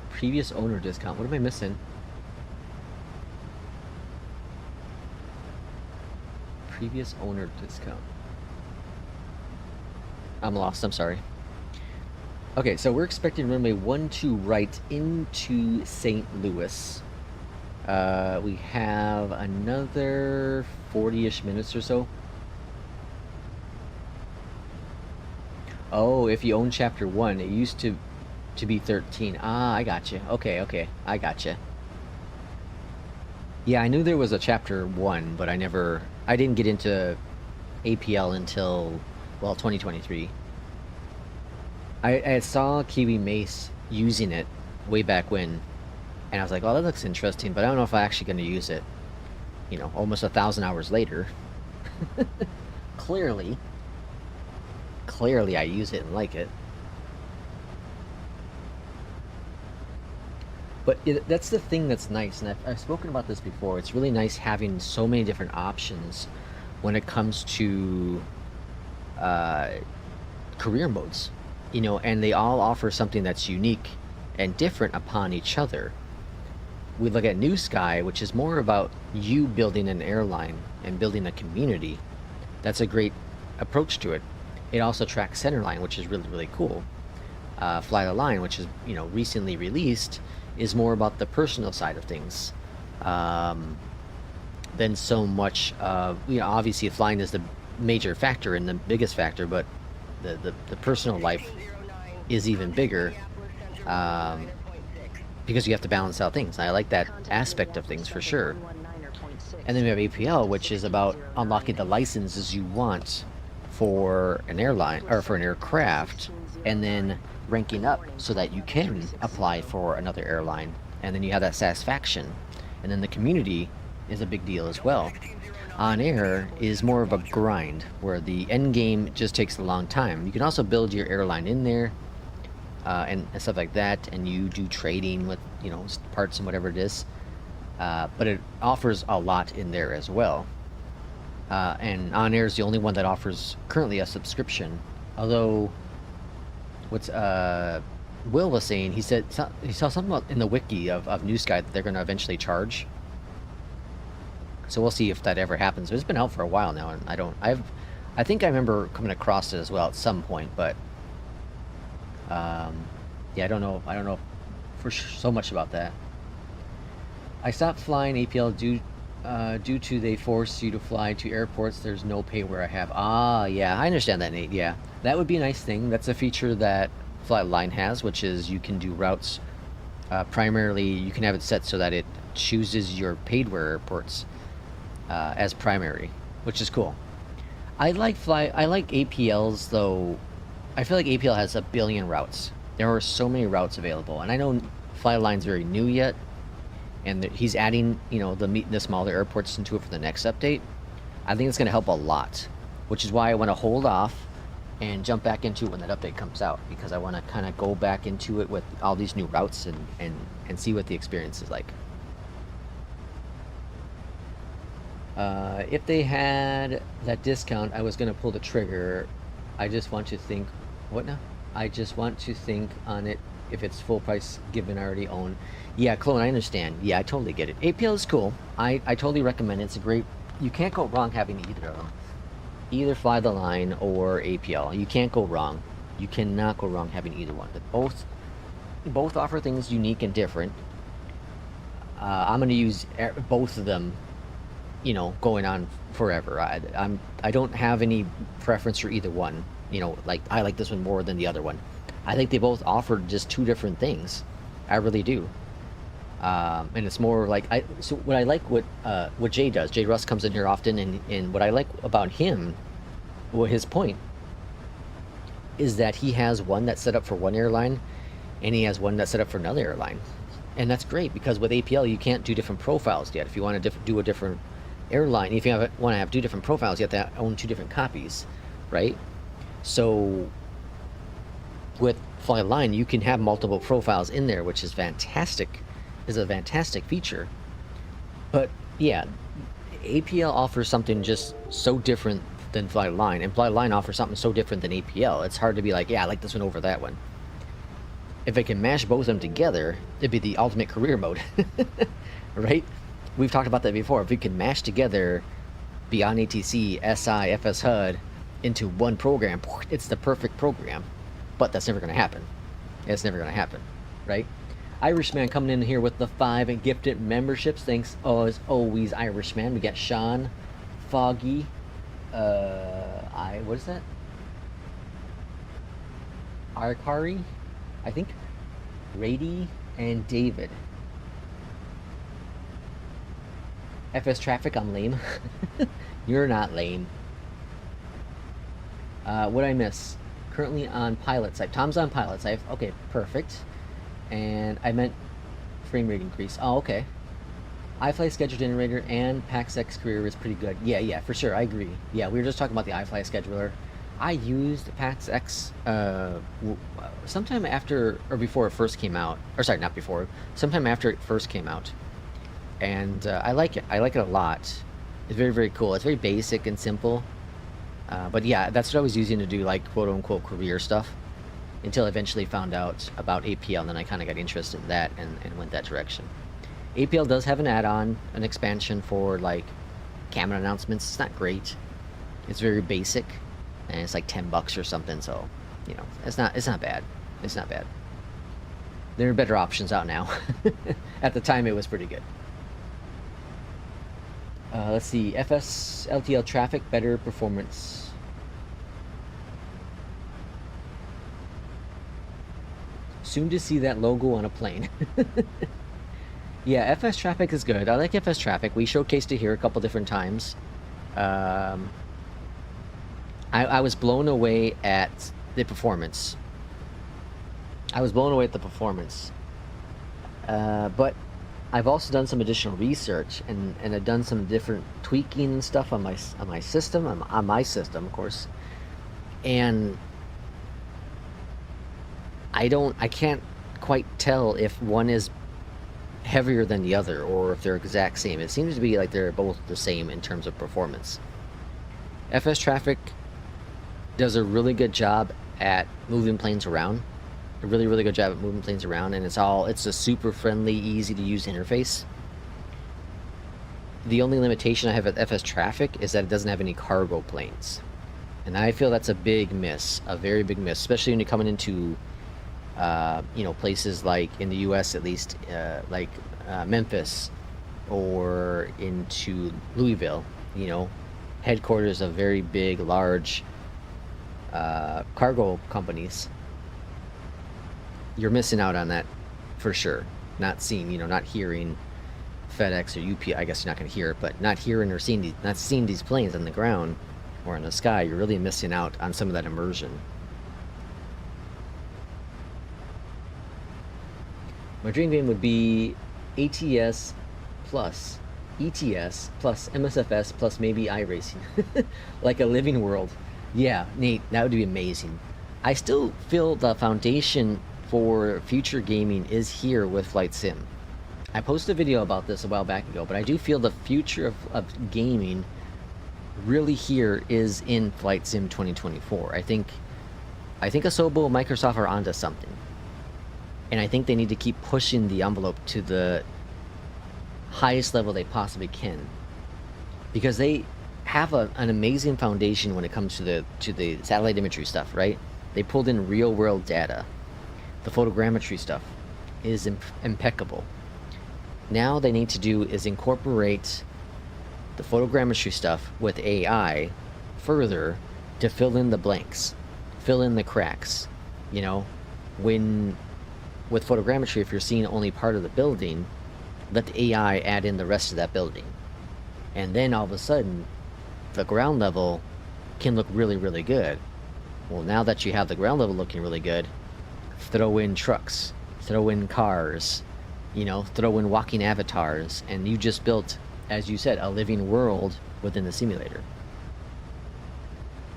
[SPEAKER 1] Previous owner discount. What am I missing? Previous owner discount. I'm lost, I'm sorry. Okay, so we're expecting runway 12 right into St. Louis. We have another 40-ish minutes or so. Oh, if you own Chapter 1, it used to be 13. Ah, I gotcha. Okay, I gotcha. Yeah, I knew there was a Chapter 1, but I didn't get into APL until, well, 2023. I saw Kiwi Mace using it way back when, and I was like, oh, that looks interesting, but I don't know if I'm actually going to use it, you know, almost 1,000 hours later. Clearly I use it and like it. But that's the thing that's nice, and I've spoken about this before. It's really nice having so many different options when it comes to career modes, you know, and they all offer something that's unique and different upon each other. We look at New Sky, which is more about you building an airline and building a community. That's a great approach to it. It also tracks Centerline, which is really, really cool. Fly the Line, which is, you know, recently released, is more about the personal side of things than so much of, you know, obviously flying is the major factor and the biggest factor, but the personal life is even bigger because you have to balance out things. I like that aspect of things for sure. And then we have APL, which is about unlocking the licenses you want for an airline or for an aircraft, and then ranking up so that you can apply for another airline, and then you have that satisfaction. And then the community is a big deal as well. On air is more of a grind, where the end game just takes a long time. You can also build your airline in there and stuff like that, and you do trading with, you know, parts and whatever it is, but it offers a lot in there as well. And On Air is the only one that offers currently a subscription. Although, what's Will was saying, he said he saw something about in the wiki of New Sky that they're going to eventually charge. So we'll see if that ever happens. It's been out for a while now, and I think I remember coming across it as well at some point, but yeah, I don't know for so much about that. I stopped flying APL due to they force you to fly to airports there's no pay where I have. Ah, yeah, I understand that, Nate. Yeah, that would be a nice thing. That's a feature that Flightline has, which is you can do routes. Primarily, you can have it set so that it chooses your paid where airports as primary, which is cool. I like APLs though. I feel like APL has a billion routes. There are so many routes available, and I know Flightline's very new yet, and he's adding, you know, the smaller airports into it for the next update. I think it's going to help a lot, which is why I want to hold off and jump back into it when that update comes out, because I want to kind of go back into it with all these new routes and see what the experience is like. If they had that discount, I was going to pull the trigger. I just want to think, what now? I just want to think on it if it's full price given I already own. Yeah, Clone, I understand. Yeah, I totally get it. APL is cool. I totally recommend it. It's a great, you can't go wrong having either of them. Either Fly the Line or APL. You can't go wrong. You cannot go wrong having either one. But both offer things unique and different. I'm going to use both of them you know, going on forever. I don't have any preference for either one. You know, like I like this one more than the other one. I think they both offer just two different things. I really do. And it's more like so what I like what Jay does. Jay Russ comes in here often, and what I like about him, well, his point is that he has one that's set up for one airline, and he has one that's set up for another airline, and that's great because with APL you can't do different profiles yet. If you want to do a different airline, if you want to have two different profiles, you have to own two different copies, right? So with Flightline, you can have multiple profiles in there, which is fantastic. Is a fantastic feature. But yeah, APL offers something just so different than Flightline, and Flightline offers something so different than APL. It's hard to be like, yeah, I like this one over that one. If I can mash both of them together, it'd be the ultimate career mode, right? We've talked about that before. If we can mash together BeyondATC, SI, FS HUD into one program, it's the perfect program. But that's never going to happen. It's never going to happen, right? Irishman coming in here with the 5 gifted memberships. Thanks as always, Irishman. We got Sean, Foggy, what is that? Arkari, I think, Rady, and David. FS Traffic, I'm lame. You're not lame. What I miss? Currently on pilot site. Tom's on pilot site. Okay, perfect. And I meant frame rate increase. Oh, okay. iFly schedule generator and PaxX career is pretty good. Yeah, for sure. I agree. Yeah, we were just talking about the iFly scheduler. I used PaxX sometime after or before it first came out. Or sorry, not before. Sometime after it first came out. And I like it. I like it a lot. It's very, very cool. It's very basic and simple. But yeah, that's what I was using to do like quote-unquote career stuff until I eventually found out about APL, and then I kind of got interested in that and went that direction. APL does have an add-on, an expansion for like camera announcements. It's not great. It's very basic, and it's like $10 or something. So, you know, it's not bad. It's not bad. There are better options out now. At the time, it was pretty good. Let's see, FS LTL traffic, better performance. Soon to see that logo on a plane. Yeah, FS traffic is good. I like FS traffic. We showcased it here a couple different times. I was blown away at the performance. But I've also done some additional research and I've done some different tweaking and stuff on my system, on my system, of course. And I can't quite tell if one is heavier than the other or if they're exact same. It seems to be like they're both the same in terms of performance. FS traffic does a really good job at moving planes around. A really, really good job at moving planes around, and it's a super friendly, easy to use interface. The only limitation I have with FS traffic is that it doesn't have any cargo planes. And I feel that's a big miss, a very big miss, especially when you're coming into you know, places like in the US at least, like Memphis or into Louisville, you know, headquarters of very big, large cargo companies. You're missing out on that for sure. Not seeing, you know, not hearing FedEx or UPS. I guess you're not going to hear it, but not hearing or seeing these planes on the ground or in the sky, you're really missing out on some of that immersion. My dream game would be ATS plus ETS plus MSFS plus maybe iRacing. Like a living world. Yeah, Nate, that would be amazing. I still feel the foundation for future gaming is here with Flight Sim. I posted a video about this a while back ago, but I do feel the future of gaming really here is in Flight Sim 2024. I think Asobo and Microsoft are onto something. And I think they need to keep pushing the envelope to the highest level they possibly can. Because they have an amazing foundation when it comes to the satellite imagery stuff, right? They pulled in real world data. The photogrammetry stuff is impeccable. Now they need to do is incorporate the photogrammetry stuff with AI further to fill in the blanks, fill in the cracks. You know, when with photogrammetry, if you're seeing only part of the building, let the AI add in the rest of that building. And then all of a sudden, the ground level can look really, really good. Well, now that you have the ground level looking really good, throw in trucks, throw in cars, you know, throw in walking avatars, and you just built, as you said, a living world within the simulator.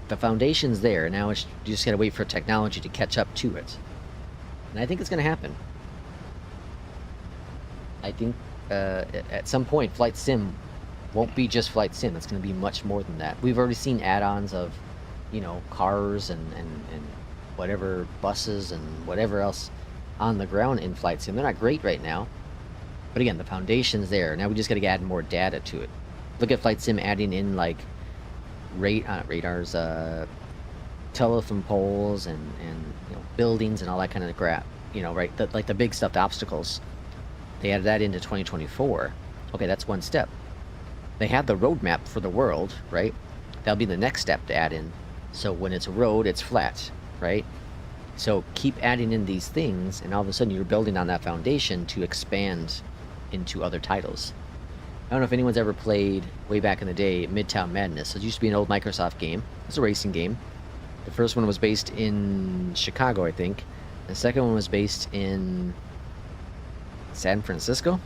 [SPEAKER 1] The foundation's there. Now you just gotta wait for technology to catch up to it. And I think it's gonna happen. I think at some point, Flight Sim won't be just Flight Sim. It's gonna be much more than that. We've already seen add-ons of, you know, cars and whatever, buses and whatever else on the ground in Flight Sim. They're not great right now. But again, the foundation's there. Now we just gotta add more data to it. Look at Flight Sim adding in, like, radars, telephone poles and you know, buildings and all that kind of crap, you know, right? Like the big stuffed obstacles. They added that into 2024. Okay, that's one step. They have the roadmap for the world, right? That'll be the next step to add in. So when it's a road, it's flat, right? So keep adding in these things, and all of a sudden you're building on that foundation to expand into other titles. I don't know if anyone's ever played, way back in the day, Midtown Madness. It used to be an old Microsoft game. It's a racing game. The first one was based in Chicago, I think. The second one was based in San Francisco.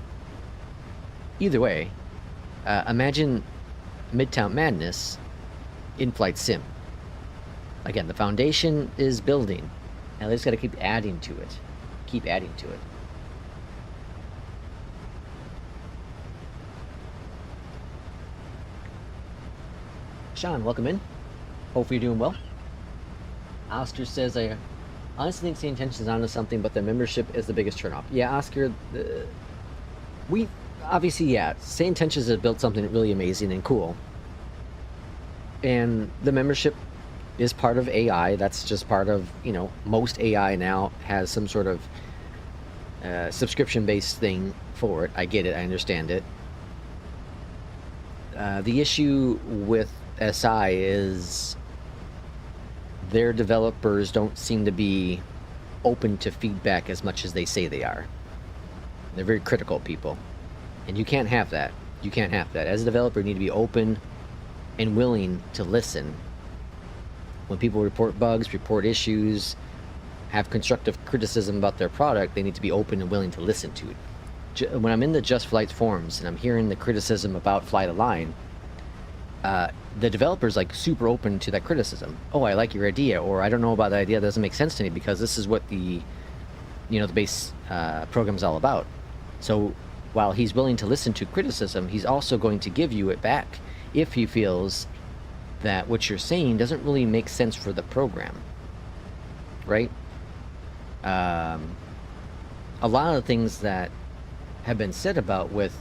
[SPEAKER 1] Either way, imagine Midtown Madness in Flight Sim. Again, the foundation is building, and they just got to keep adding to it. Keep adding to it. Sean, welcome in. Hopefully you're doing well. Oscar says, I honestly think Say Intentions is onto something, but the membership is the biggest turnoff. Yeah, Oscar, we obviously, yeah, Say Intentions has built something really amazing and cool. And the membership is part of AI. That's just part of, you know, most AI now has some sort of subscription-based thing for it. I get it. I understand it. The issue with SI is their developers don't seem to be open to feedback as much as they say they are. They're very critical people, and you can't have that. You can't have that. As a developer, you need to be open and willing to listen. When people report bugs, report issues, have constructive criticism about their product, they need to be open and willing to listen to it. When I'm in the Just Flight forums and I'm hearing the criticism about Fly the Line, the developer's like super open to that criticism. Oh, I like your idea, or I don't know about that idea, that doesn't make sense to me because this is what the, you know, the base program's all about. So while he's willing to listen to criticism, he's also going to give you it back if he feels that what you're saying doesn't really make sense for the program, right? A lot of the things that have been said about with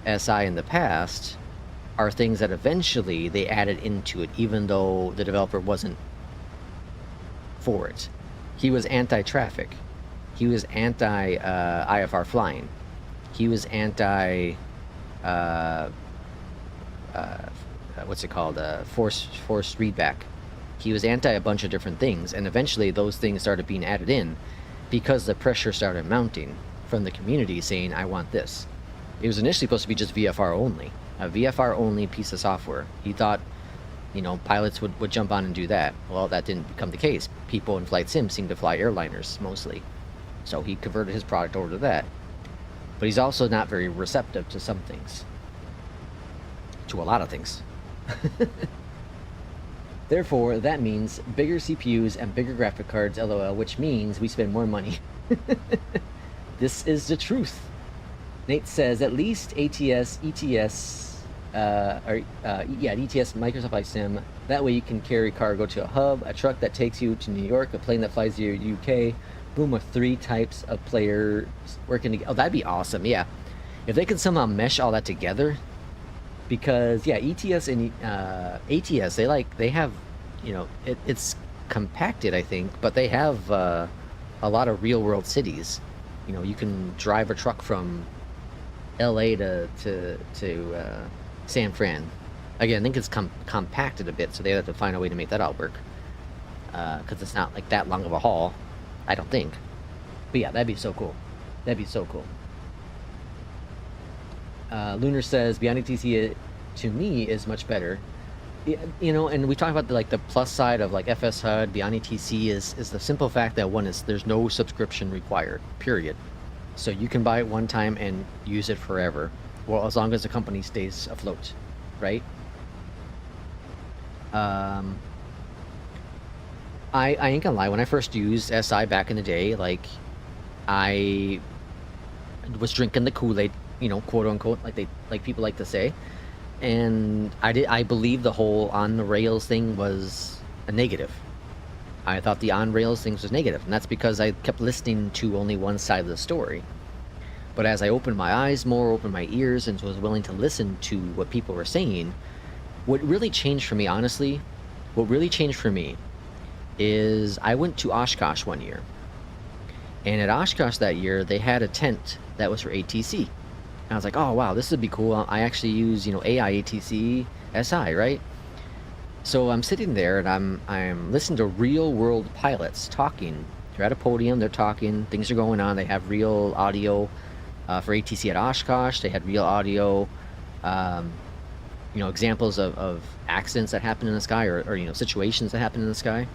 [SPEAKER 1] SI in the past are things that eventually they added into it, even though the developer wasn't for it. He was anti-traffic. He was anti-IFR flying. He was anti what's it called? Forced readback. He was anti a bunch of different things, and eventually those things started being added in because the pressure started mounting from the community saying, I want this. It was initially supposed to be just VFR only, a VFR only piece of software. He thought, you know, pilots would jump on and do that. Well, that didn't become the case. People in Flight Sim seem to fly airliners mostly. So he converted his product over to that. But he's also not very receptive to some things. To a lot of things. Therefore, that means bigger CPUs and bigger graphic cards, LOL, which means we spend more money. This is the truth. Nate says, at least ATS, ETS, ETS, Microsoft Flight Sim. That way you can carry cargo to a hub, a truck that takes you to New York, a plane that flies to UK. Boom, with 3 types of players working together. Oh, that'd be awesome, yeah. If they could somehow mesh all that together, because, yeah, ETS and ATS, they have, you know, it's compacted, I think, but they have a lot of real-world cities. You know, you can drive a truck from LA to San Fran. Again, I think it's compacted a bit, so they have to find a way to make that all work. Because it's not like that long of a haul, I don't think. But yeah, that'd be so cool. That'd be so cool. Lunar says BeyondATC to me is much better. You know, and we talk about the plus side of like FS HUD, BeyondATC is the simple fact that one is there's no subscription required, period. So you can buy it one time and use it forever. Well, as long as the company stays afloat, right? I ain't gonna lie, when I first used SI back in the day, like, I was drinking the Kool-Aid, you know, quote unquote, like people like to say, and I believe the whole on the rails thing was a negative. I thought the on rails things was negative, and that's because I kept listening to only one side of the story. But as I opened my eyes more, opened my ears, and was willing to listen to what people were saying, what really changed for me, honestly, is I went to Oshkosh one year. And at Oshkosh that year, they had a tent that was for ATC. And I was like, oh, wow, this would be cool. I actually use, you know, AI, ATC, SI, right? So I'm sitting there and I'm listening to real world pilots talking. They're at a podium, they're talking, things are going on. They have real audio for ATC at Oshkosh. They had real audio, you know, examples of accidents that happen in the sky or, you know, situations that happen in the sky.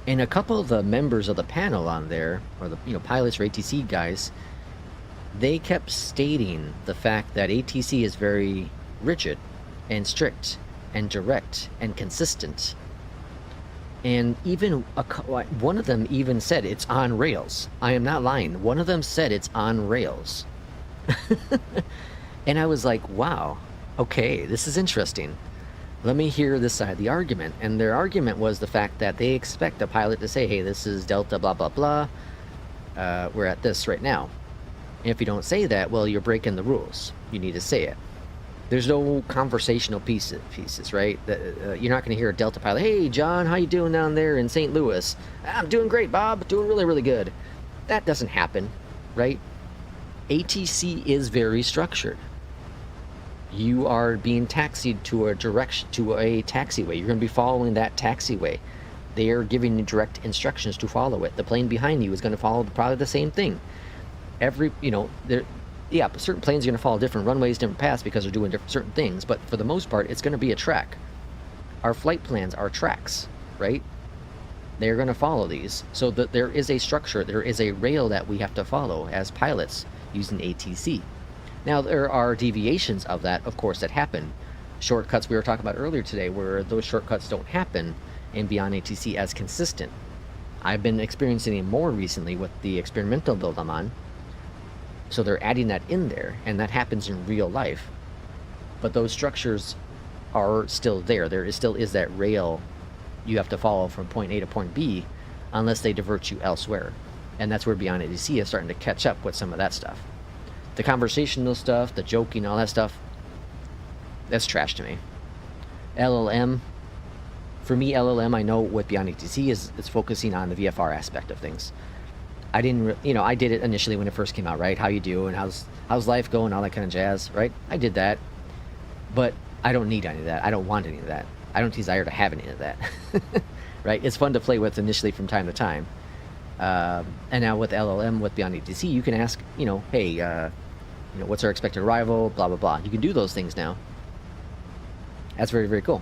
[SPEAKER 1] And a couple of the members of the panel on there, or the, you know, pilots or ATC guys, they kept stating the fact that ATC is very rigid and strict and direct and consistent. And even one of them even said it's on rails. I am not lying. One of them said it's on rails. And I was like, wow, okay, this is interesting. Let me hear this side of the argument. And their argument was the fact that they expect a pilot to say, hey, this is Delta blah blah blah, we're at this right now. And if you don't say that, well, you're breaking the rules. You need to say it. There's no conversational pieces, right? You're not going to hear a Delta pilot, hey, John, how you doing down there in St. Louis? I'm doing great, Bob, doing really, really good. That doesn't happen, right? ATC is very structured. You are being taxied to a direction, to a taxiway. You're going to be following that taxiway. They are giving you direct instructions to follow it. The plane behind you is going to follow probably the same thing. You know, yeah, certain planes are going to follow different runways, different paths because they're doing certain things. But for the most part, it's going to be a track. Our flight plans are tracks, right? They're going to follow these. So that there is a structure, there is a rail that we have to follow as pilots using ATC. Now, there are deviations of that, of course, that happen. Shortcuts we were talking about earlier today, where those shortcuts don't happen in BeyondATC as consistent. I've been experiencing it more recently with the experimental build I'm on. So they're adding that in there, and that happens in real life. But those structures are still there. There still is that rail you have to follow from point A to point B, unless they divert you elsewhere. And that's where BeyondATC is starting to catch up with some of that stuff. The conversational stuff, the joking, all that stuff, that's trash to me. LLM, for me, LLM, I know what BeyondATC is focusing on the VFR aspect of things. I didn't, you know, I did it initially when it first came out, right? How you do and how's life going, all that kind of jazz, right? I did that, but I don't need any of that. I don't want any of that. I don't desire to have any of that, right? It's fun to play with initially from time to time. And now with LLM, with BeyondATC, you can ask, you know, hey, you know, what's our expected arrival, blah, blah, blah. You can do those things now. That's very, very cool.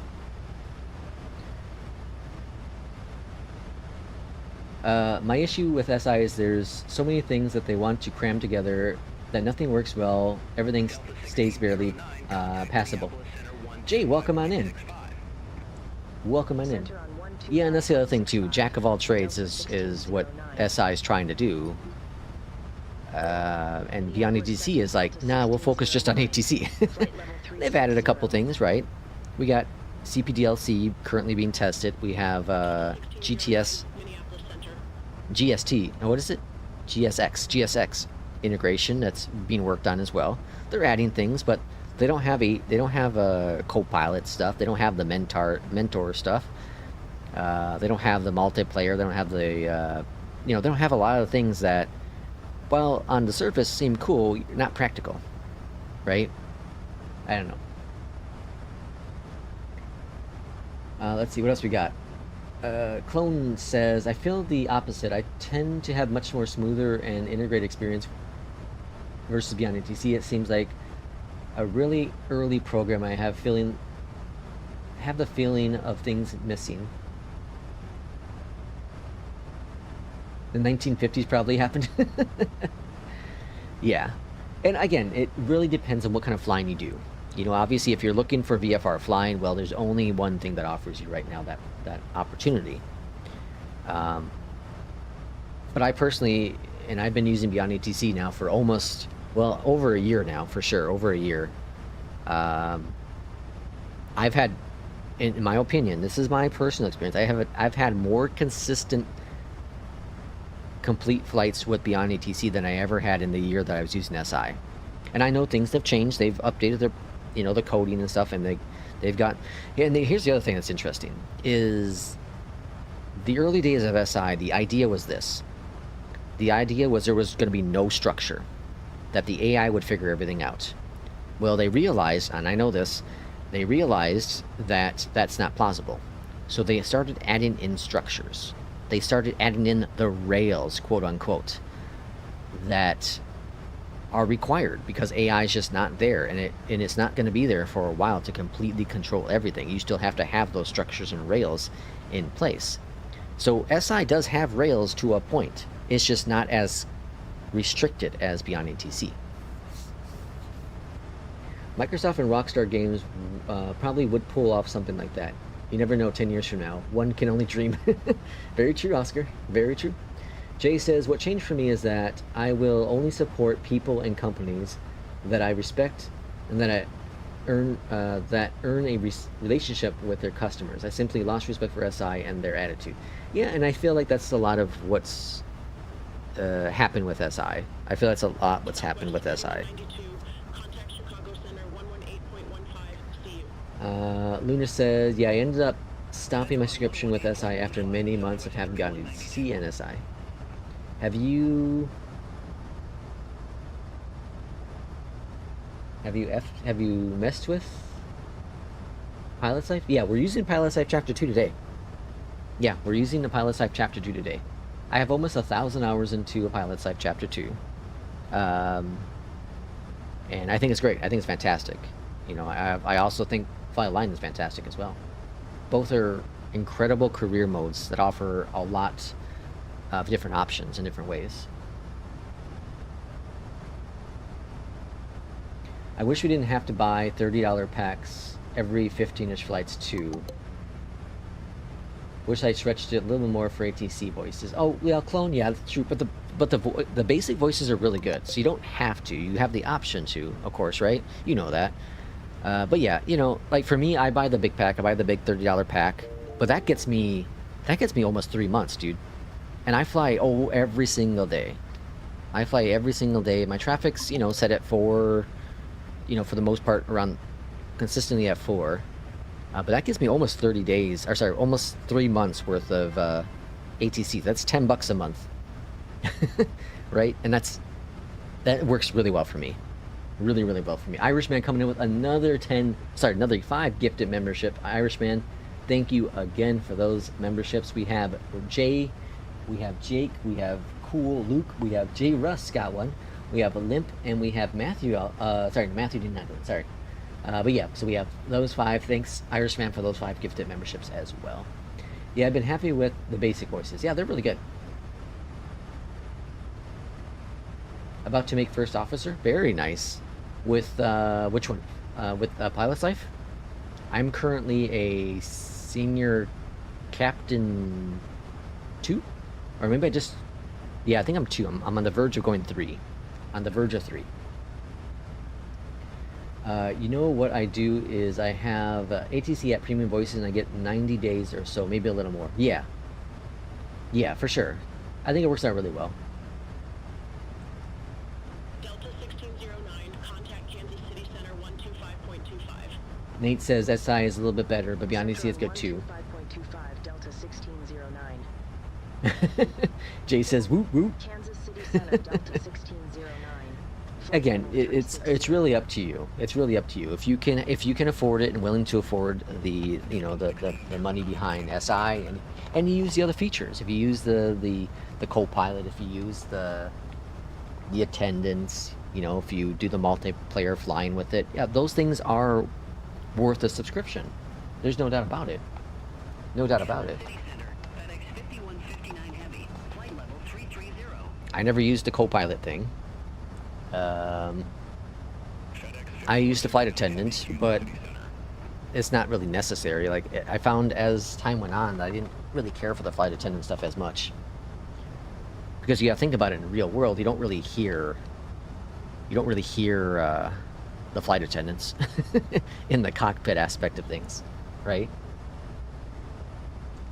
[SPEAKER 1] My issue with SI is there's so many things that they want to cram together that nothing works well, everything stays barely passable. Jay, welcome on in. Welcome on in. Yeah, and that's the other thing too. Jack of all trades is what SI is trying to do. And BeyondATC is like, nah, we'll focus just on ATC. They've added a couple things, right? We got CPDLC currently being tested. We have GST. Now what is it? GSX integration that's being worked on as well. They're adding things, but they don't have a co-pilot stuff. They don't have the mentor stuff. They don't have the multiplayer. They don't have the you know, they don't have a lot of things that, while on the surface seem cool, not practical, right? I don't know. Let's see what else we got. Clone says, I feel the opposite. I tend to have much more smoother and integrated experience versus BeyondATC. It seems like a really early program. I have the feeling of things missing. The 1950s probably happened. Yeah. And again, it really depends on what kind of flying you do. You know, obviously, if you're looking for VFR flying, well, there's only one thing that offers you right now that opportunity. But I personally, and I've been using BeyondATC now for almost, well, over a year now, for sure, over a year. I've had, in my opinion, this is my personal experience, I've had more consistent complete flights with BeyondATC than I ever had in the year that I was using SI. And I know things have changed. They've updated their, you know, the coding and stuff, and they've got, and here's the other thing that's interesting is the early days of SI. The idea was this: the idea was there was going to be no structure, that the AI would figure everything out. Well, they realized, and I know this, they realized that that's not plausible, so they started adding in structures. They started adding in the rails, quote unquote, that are required because AI is just not there, and it's not going to be there for a while to completely control everything. You still have to have those structures and rails in place. So SI does have rails to a point. It's just not as restricted as BeyondATC. Microsoft and Rockstar Games probably would pull off something like that. You never know 10 years from now. One can only dream. Very true, Oscar. Very true. Jay says, what changed for me is that I will only support people and companies that I respect and that earn a relationship with their customers. I simply lost respect for SI and their attitude. Yeah, and I feel like that's a lot of what's happened with SI. I feel that's a lot what's happened with SI. Luna says, yeah, I ended up stopping my subscription with SI after many months of having gotten to see NSI. Have you messed with Pilot's Life? Yeah, we're using Pilot's Life Chapter 2 today. Yeah, we're using the Pilot's Life Chapter 2 today. I have almost 1,000 hours into a Pilot's Life Chapter 2. And I think it's great. I think it's fantastic. You know, I also think Fly Line is fantastic as well. Both are incredible career modes that offer a lot of different options in different ways. I wish we didn't have to buy $30 packs every 15-ish flights too. Wish I stretched it a little more for ATC voices. Oh, yeah, Clone, yeah, that's true. But the basic voices are really good, so you don't have to. You have the option to, of course, right? You know that. But yeah, you know, like for me, I buy the big pack. I buy the big $30 pack, but that gets me almost 3 months, dude. And I fly every single day. I fly every single day. My traffic's, you know, set at 4, you know, for the most part around consistently at 4. But that gives me almost 30 days, or sorry, almost 3 months worth of ATC. That's $10 a month, right? And that works really well for me. Really, really well for me. Irishman coming in with another 5 gifted membership. Irishman, thank you again for those memberships. We have Jay, we have Jake, we have Cool Luke, we have J Russ got one, we have a Limp, and we have Matthew. Matthew did not do it. Sorry. But yeah, so we have those 5. Thanks, Irishman, for those 5 gifted memberships as well. Yeah, I've been happy with the basic voices. Yeah, they're really good. About to make first officer. Very nice. With which one? With Pilot's Life. I'm currently a senior captain 2, or maybe I think I'm 2. I'm on the verge of going 3. On the verge of 3. You know what I do is I have ATC at premium voices, and I get 90 days or so, maybe a little more. Yeah, for sure. I think it works out really well.
[SPEAKER 4] Delta 1609, contact Kansas City Center 125.25.
[SPEAKER 1] Nate says SI is a little bit better, but BeyondATC is good too.
[SPEAKER 3] 5.25 Delta 1609.
[SPEAKER 1] Jay says whoop whoop.
[SPEAKER 3] Kansas City Center Delta 1609.
[SPEAKER 1] again, it's really up to you. It's really up to you. If you can afford it and willing to afford the the money behind SI, and you use the other features. If you use the co-pilot, if you use the attendants, if you do the multiplayer flying with it, yeah, those things are worth a subscription. There's no doubt about it. No doubt about it.
[SPEAKER 2] City Center, FedEx 5159 Heavy, flight level 330.
[SPEAKER 1] I never used the co-pilot thing. I used a flight attendant, but it's not really necessary. Like, I found as time went on that I didn't really care for the flight attendant stuff as much. Because you gotta think about it in the real world, you don't really hear the flight attendants in the cockpit aspect of things, right?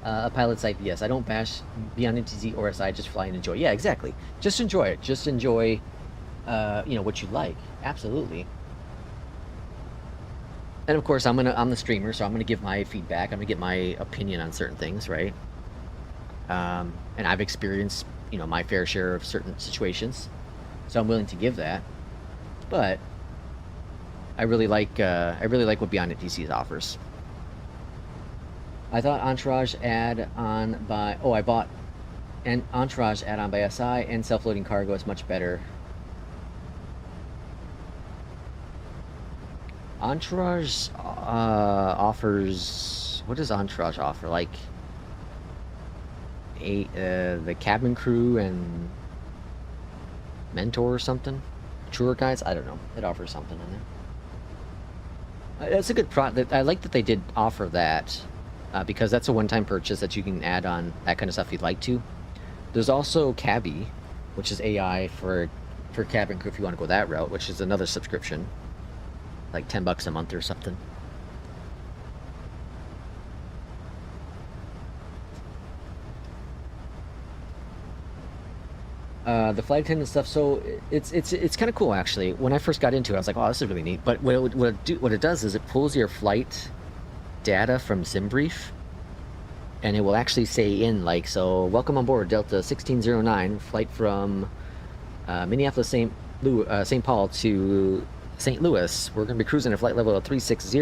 [SPEAKER 1] A pilot's like, yes, I don't bash BeyondATC or SI, just fly and enjoy. Yeah, exactly. Just enjoy it. Just enjoy, what you like. Absolutely. And of course, I'm the streamer, so I'm gonna give my feedback. I'm gonna get my opinion on certain things, right? And I've experienced, my fair share of certain situations, so I'm willing to give that. But I really like what BeyondATC offers. I thought Entourage add-on by... Oh, I bought an Entourage add-on by SI, and self-loading cargo is much better. Entourage offers... What does Entourage offer? Like, the cabin crew and mentor or something? Tour guides? I don't know. It offers something in there. It's a good product. I like that they did offer that. Because that's a one-time purchase that you can add on that kind of stuff you'd like to. There's also Cabby, which is AI for cabin crew if you want to go that route, which is another subscription, like $10 a month or something. The flight attendant stuff, so it's kind of cool actually. When I first got into it, I was like, "Oh, this is really neat." But what it does is it pulls your flight data from SimBrief, and it will actually say in, like, so welcome on board Delta 1609, flight from Minneapolis St. Paul to St. Louis. We're going to be cruising at flight level of 360.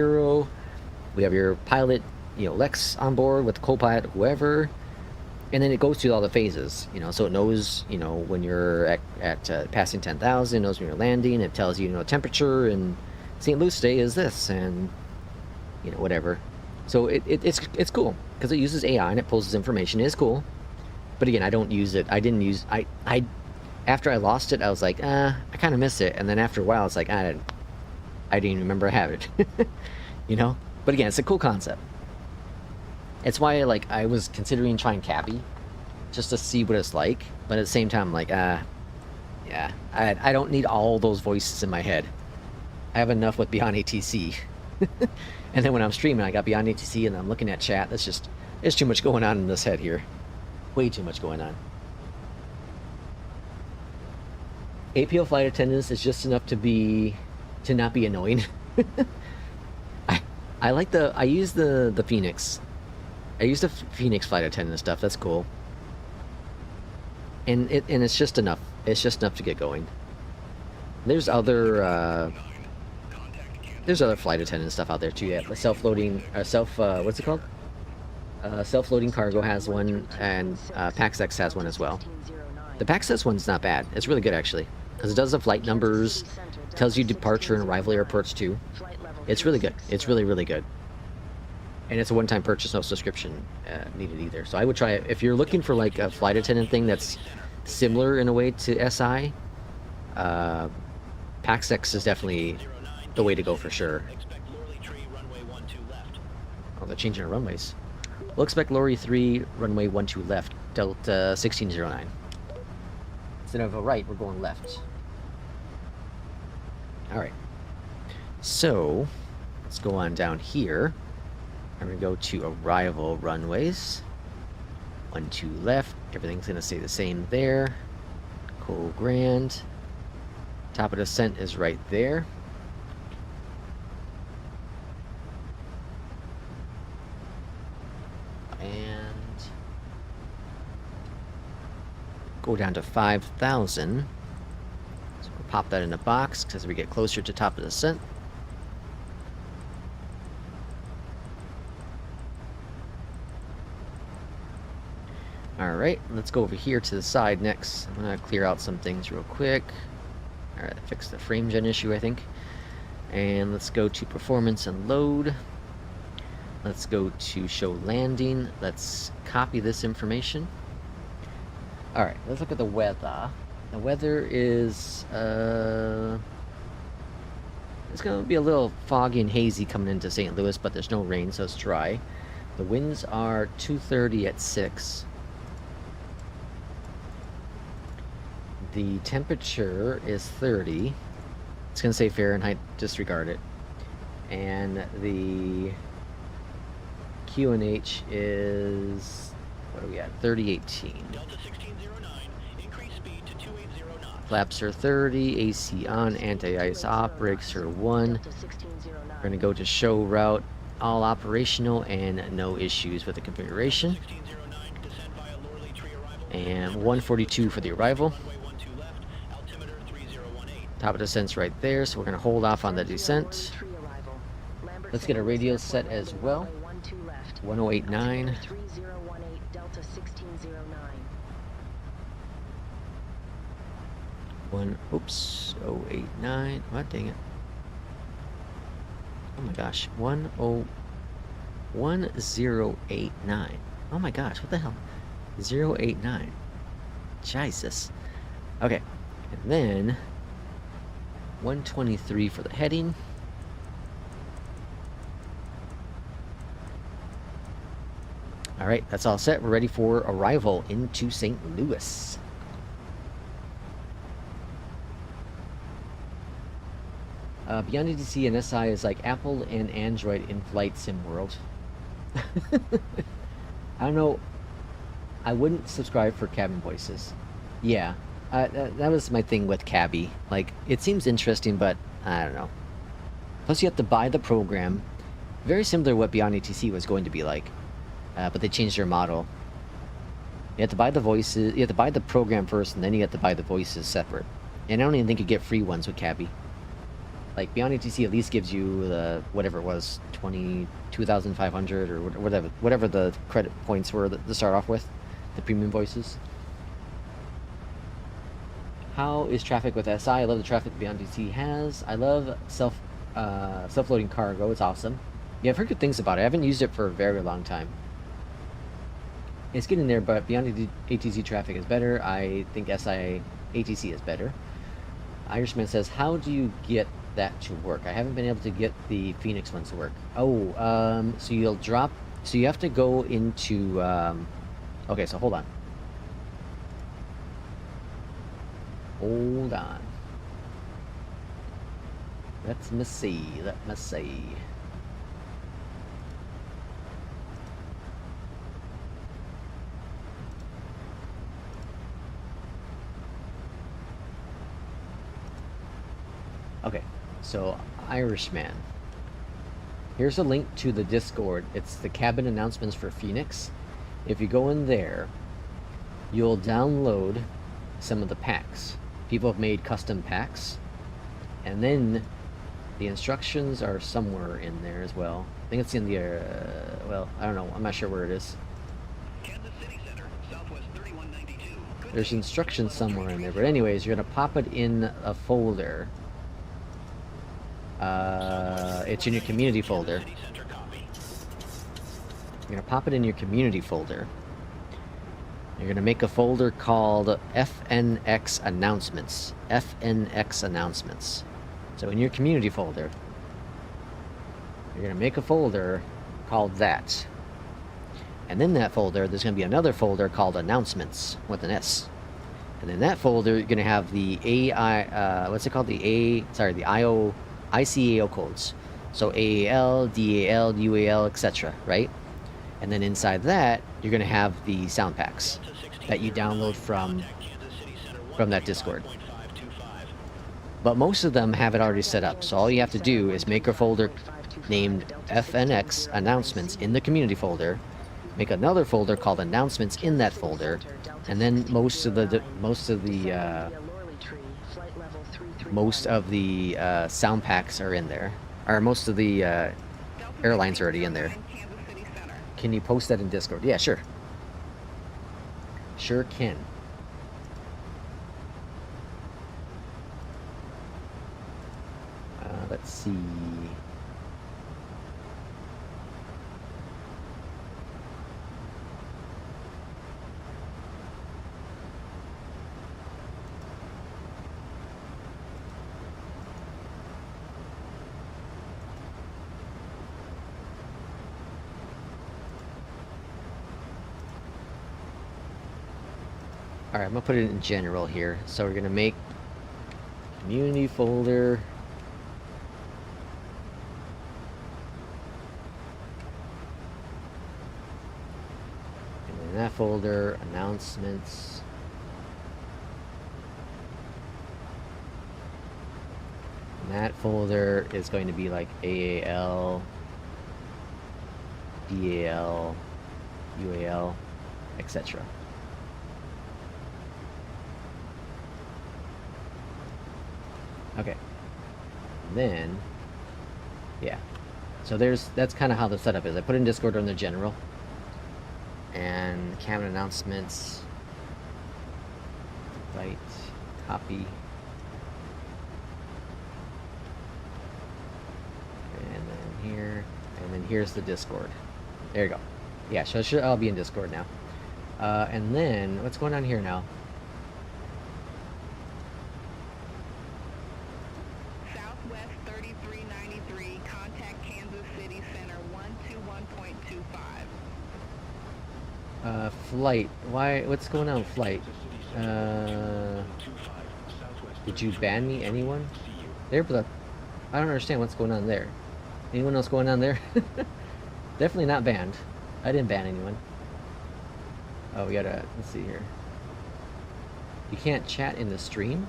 [SPEAKER 1] We have your pilot, Lex on board with the co-pilot, whoever, and then it goes through all the phases, so it knows, when you're at passing 10,000, it knows when you're landing, it tells you, temperature and St. Louis today is this, and whatever. So it's cool because it uses AI and it pulls this information. It is cool, but again, I don't use it. I didn't use I after I lost it, I was like, I kind of miss it, and then after a while, it's like I didn't even remember I have it, But again, it's a cool concept. It's why I was considering trying Cabby, just to see what it's like. But at the same time, I'm like, yeah, I don't need all those voices in my head. I have enough with BeyondATC. And then when I'm streaming, I got BeyondATC and I'm looking at chat. There's too much going on in this head here. Way too much going on. APL flight attendants is just enough to not be annoying. I use the FENIX. I use the FENIX flight attendant stuff. That's cool. And it's just enough. It's just enough to get going. There's other flight attendant stuff out there too. Yeah, self-loading, what's it called? Self-loading cargo has one, and PAXX has one as well. The PAXX one's not bad. It's really good actually, because it does the flight numbers, tells you departure and arrival airports too. It's really good. It's really, really good. And it's a one-time purchase, no subscription needed either. So I would try it if you're looking for a flight attendant thing that's similar in a way to SI. PAXX is definitely the way to go for sure. Oh, they're changing our runways. We'll expect Lorry 3, runway 12 left, Delta 1609. Instead of a right, we're going left. Alright. So, let's go on down here. I'm going to go to arrival runways. 12 left. Everything's going to stay the same there. Cool, grand. Top of descent is right there. And go down to 5,000. So we're pop that in a box as we get closer to top of the descent. Alright, let's go over here to the side next. I'm going to clear out some things real quick. Alright, fix the frame gen issue, I think. And let's go to performance and load. Let's go to show landing. Let's copy this information. Alright, let's look at the weather. The weather is, it's going to be a little foggy and hazy coming into St. Louis, but there's no rain, so it's dry. The winds are 230 at 6. The temperature is 30. It's going to say Fahrenheit, disregard it. And the QNH is, what are we at? 3018.
[SPEAKER 6] Delta 1609, increase speed to 280 knots.
[SPEAKER 1] Flaps are 30, AC on, anti-ice off, brakes are 1.
[SPEAKER 3] Delta 1609.
[SPEAKER 1] We're going to go to show route, all operational, and no issues with the configuration.
[SPEAKER 6] 1609, descend via Lorley Tree arrival.
[SPEAKER 1] And 142 for the arrival.
[SPEAKER 6] Runway 12 left, altimeter 3018.
[SPEAKER 1] Top of descent's right there, so we're going to hold off on the descent. Let's get a radio set as well. 1089.
[SPEAKER 3] 3018 Delta 1609.
[SPEAKER 1] Oops, 089. What? Dang it. Oh my gosh. 1089. Oh my gosh, what the hell? 089. Jesus. Okay. And then 123 for the heading. Alright, that's all set. We're ready for arrival into St. Louis. BeyondATC and SI is like Apple and Android in flight sim world. I don't know. I wouldn't subscribe for cabin voices. Yeah, that was my thing with Cabby. Like, it seems interesting, but I don't know. Plus, you have to buy the program. Very similar to what BeyondATC was going to be like. But they changed their model. You have to buy the voices, you have to buy the program first, and then you have to buy the voices separate. And I don't even think you get free ones with Cabby. Like, BeyondATC at least gives you the, whatever it was, 22,500 or whatever the credit points were to start off with, the premium voices. How is traffic with SI? I love the traffic BeyondATC has. I love self-loading cargo. It's awesome. Yeah, I've heard good things about it. I haven't used it for a very long time. It's getting there, but BeyondATC traffic is better. I think SI ATC is better. Irishman says, how do you get that to work? I haven't been able to get the FENIX ones to work. Oh, so you'll drop, so you have to go into, okay, so hold on. Hold on. Let me see. Okay, so Irishman. Here's a link to the Discord. It's the cabin announcements for FENIX. If you go in there, you'll download some of the packs. People have made custom packs. And then the instructions are somewhere in there as well. I think it's in the, well, I don't know. I'm not sure where it is.
[SPEAKER 2] Kansas City Center, Southwest 3192. Good
[SPEAKER 1] There's
[SPEAKER 2] day.
[SPEAKER 1] instructions somewhere in there. But anyways, you're going to pop it in a folder. It's in your community folder.
[SPEAKER 6] City Center copy.
[SPEAKER 1] You're going to pop it in your community folder. You're going to make a folder called FNX Announcements. FNX Announcements. So in your community folder, you're going to make a folder called that. And in that folder, there's going to be another folder called Announcements with an S. And in that folder, you're going to have the what's it called? the ICAO codes. So AAL, DAL, UAL, etc. Right? And then inside that, you're going to have the sound packs that you download from that Discord. But most of them have it already set up. So all you have to do is make a folder named FNX Announcements in the community folder. Make another folder called Announcements in that folder, and then most of the
[SPEAKER 3] Lorley Tree, flight level 33.
[SPEAKER 1] most of the sound packs are in there, or most of the airlines are already in there.
[SPEAKER 5] Kansas City Center.
[SPEAKER 1] Can you post that in Discord? Yeah, sure. Sure can. Let's see. Alright, I'm gonna put it in general here. So we're gonna make community folder. And in that folder, announcements. And that folder is going to be like AAL, DAL, UAL, etc. Okay. And then, yeah. So that's kind of how the setup is. I put in Discord under general. And cabin announcements. Right. Copy. And then here. And then here's the Discord. There you go. Yeah, so it should all be in Discord now. And then, what's going on here now?
[SPEAKER 5] Southwest 3393, contact Kansas City Center 121.25.
[SPEAKER 1] Flight. Why? What's going on with flight? Did you ban me? Anyone? There, but I don't understand what's going on there. Anyone else going on there? Definitely not banned. I didn't ban anyone. Oh, we gotta, let's see here. You can't chat in the stream?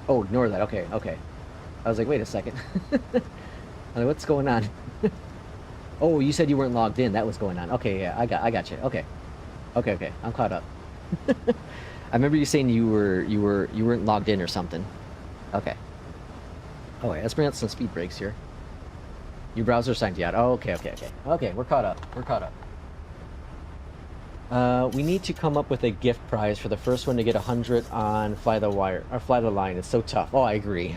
[SPEAKER 1] Oh, ignore that. Okay, okay. I was like, wait a second. I was like, what's going on? Oh, you said you weren't logged in. That was going on. Okay, yeah, I got you. Okay. Okay. I'm caught up. I remember you saying you weren't logged in or something. Okay. Oh wait, let's bring out some speed breaks here. Your browser signed you out. Oh, okay. Okay, we're caught up. We need to come up with a gift prize for the first one to get 100 on Fly the Wire or Fly the Line. It's so tough. Oh, I agree.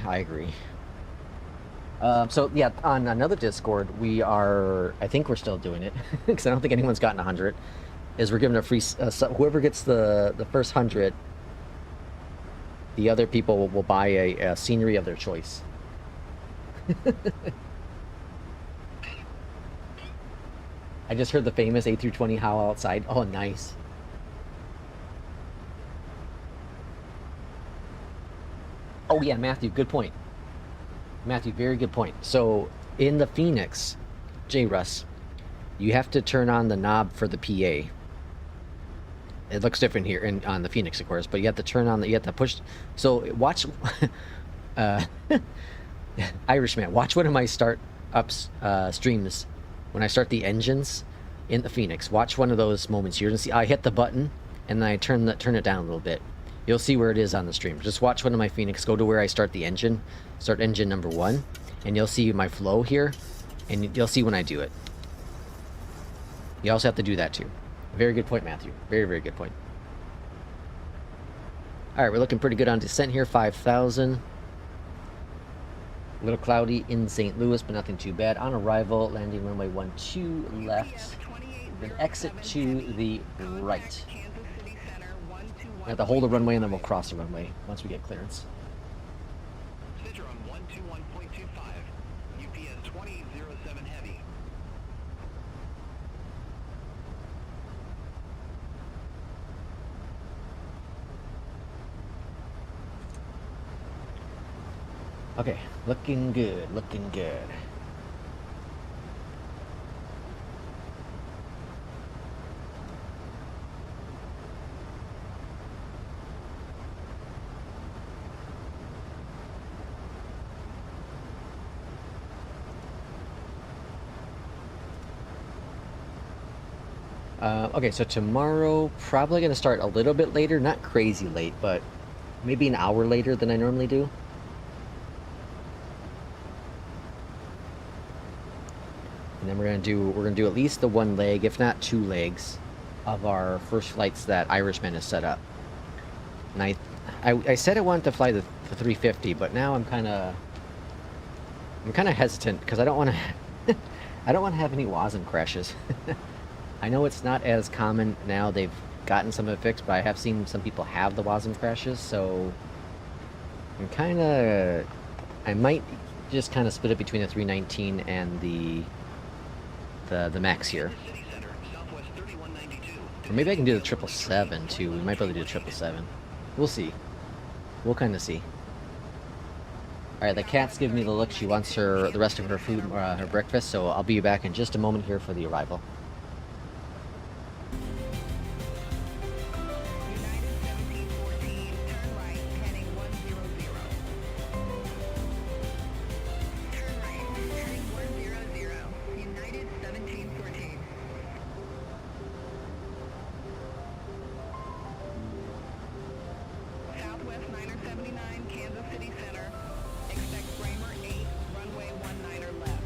[SPEAKER 1] So yeah, on another Discord, I think we're still doing it because I don't think anyone's gotten 100. Is we're giving a free whoever gets the first 100, the other people will buy a scenery of their choice. I just heard the famous A320 howl outside. Oh, nice. Oh yeah, Matthew, good point. Matthew, very good point. So in the FENIX, Russ, you have to turn on the knob for the PA. It looks different here on the FENIX, of course, but you have to turn on you have to push. So watch, Irishman, watch one of my start ups streams when I start the engines in the FENIX. Watch one of those moments. You're gonna see I hit the button and then I turn it down a little bit. You'll see where it is on the stream. Just watch one of my FENIX. Go to where I start the engine. Start engine number 1, and you'll see my flow here, and you'll see when I do it. You also have to do that too. Very good point, Matthew. Very, very good point. All right, we're looking pretty good on descent here. 5,000. A little cloudy in St. Louis, but nothing too bad. On arrival, landing runway 12 left. Then exit to the right. We have to hold the runway, and then we'll cross the runway once we get clearance.
[SPEAKER 2] Citroen 121.25, UPS 2007 Heavy.
[SPEAKER 1] Okay, looking good, looking good. Okay, so tomorrow, probably going to start a little bit later. Not crazy late, but maybe an hour later than I normally do. And then we're gonna do at least the one leg, if not two legs, of our first flights that Irishman has set up. And I said I wanted to fly the 350, but now I'm kind of hesitant because I don't want to I don't want to have any WASM crashes. I know it's not as common now; they've gotten some of it fixed, but I have seen some people have the WASM crashes, so I might just kind of split it between the 319 and the max here. Or maybe I can do the 777 too. We might be able to do the 777. We'll see. We'll kind of see. Alright, the cat's giving me the look. She wants the rest of her food, her breakfast, so I'll be back in just a moment here for the arrival.
[SPEAKER 5] United 1714, turn right, heading 100. Turn right, heading 100. United 1714. Southwest 979, Kansas City Center. Expect Bramer 8, runway 19 left.